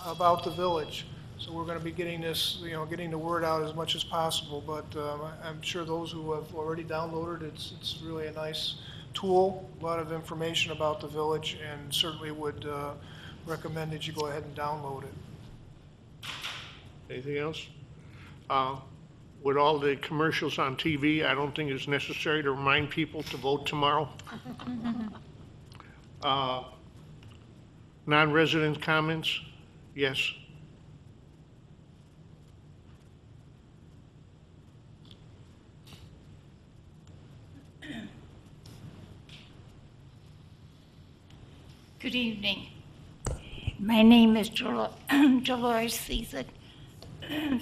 about the village. So we're going to be getting this, getting the word out as much as possible. But I'm sure those who have already downloaded it, it's really a nice tool, a lot of information about the village, and certainly would recommend that you go ahead and download it. Anything else? With all the commercials on TV, I don't think it's necessary to remind people to vote tomorrow. Non-resident comments? Yes. Good evening. My name is Dolores Caesar,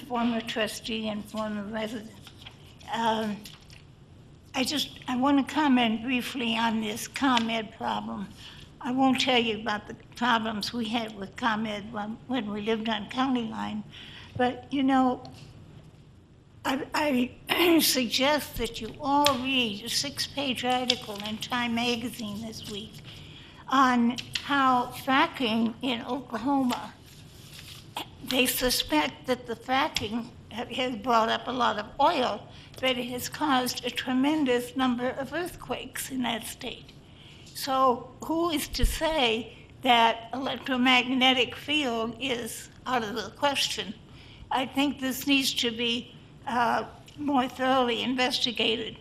former trustee and former resident. I want to comment briefly on this ComEd problem. I won't tell you about the problems we had with ComEd when we lived on County Line, but I suggest that you all read a 6-page article in Time magazine this week on how fracking in Oklahoma, they suspect that the fracking has brought up a lot of oil, but it has caused a tremendous number of earthquakes in that state. So who is to say that electromagnetic field is out of the question. I think this needs to be more thoroughly investigated.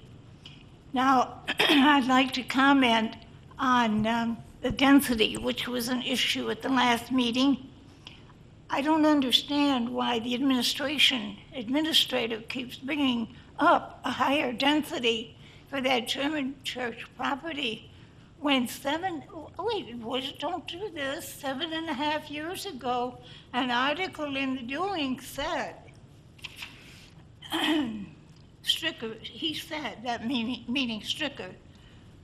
Now, I'd like to comment on the density, which was an issue at the last meeting. I don't understand why the administrator keeps bringing up a higher density for that German church property when don't do this, 7.5 years ago, an article in the Doing said, Stricker, he said, that meaning Stricker,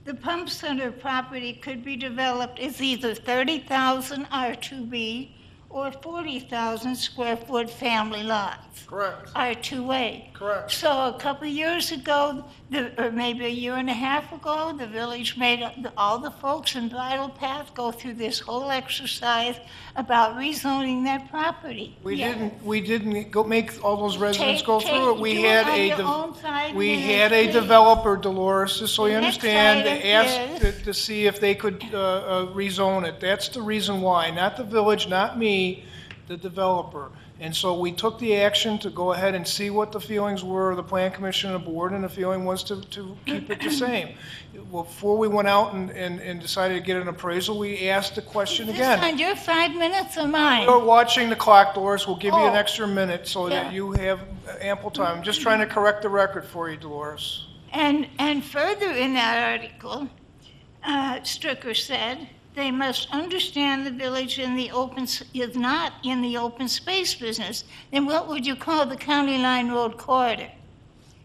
the pump center property could be developed as either 30,000 R2B or 40,000 square foot family lots. Correct. R2A. Correct. So a couple of years ago, or maybe a year and a half ago, the village made all the folks in Bridle Path go through this whole exercise about rezoning that property. We Yeah. didn't go make all those residents Take- go through it. take- We do had it on a, your de- own 5 we minutes, had a please. developer, Dolores, just so you The next understand, item asked is- to see if they could rezone it. That's the reason why, not the village, not me, the developer. And so we took the action to go ahead and see what the feelings were of the plan commission and the board, and the feeling was to keep it the same. Before we went out and decided to get an appraisal, we asked the question Is again. this on your 5 minutes or mine? You're watching the clock, Dolores. We'll give you an Oh. extra minute so that Yeah. you have ample time. I'm just trying to correct the record for you, Dolores. And further in that article, Stricker said, they must understand the village is not in the open space business. Then what would you call the County Line Road corridor?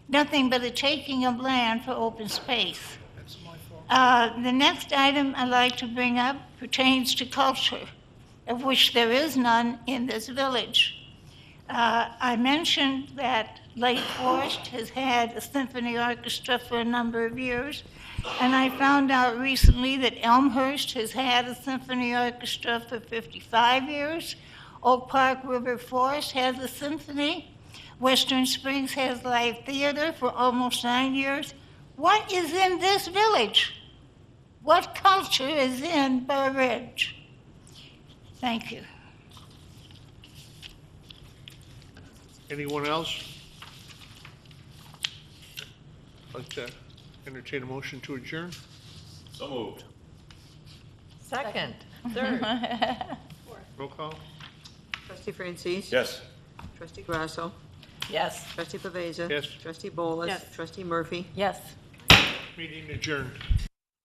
Nothing but a taking of land for open space. That's my fault. The next item I'd like to bring up pertains to culture, of which there is none in this village. I mentioned that Lake Forest has had a symphony orchestra for a number of years, and I found out recently that Elmhurst has had a symphony orchestra for 55 years. Oak Park River Forest has a symphony. Western Springs has live theater for almost 9 years. What is in this village? What culture is in Burr Ridge? Thank you. Anyone else? I'd like to entertain a motion to adjourn. So moved. Second, third. Roll call. Trustee Francis? Yes. Trustee Grasso? Yes. Trustee Pavesa? Yes. Trustee Bolas? Yes. Trustee Murphy? Yes. Meeting adjourned.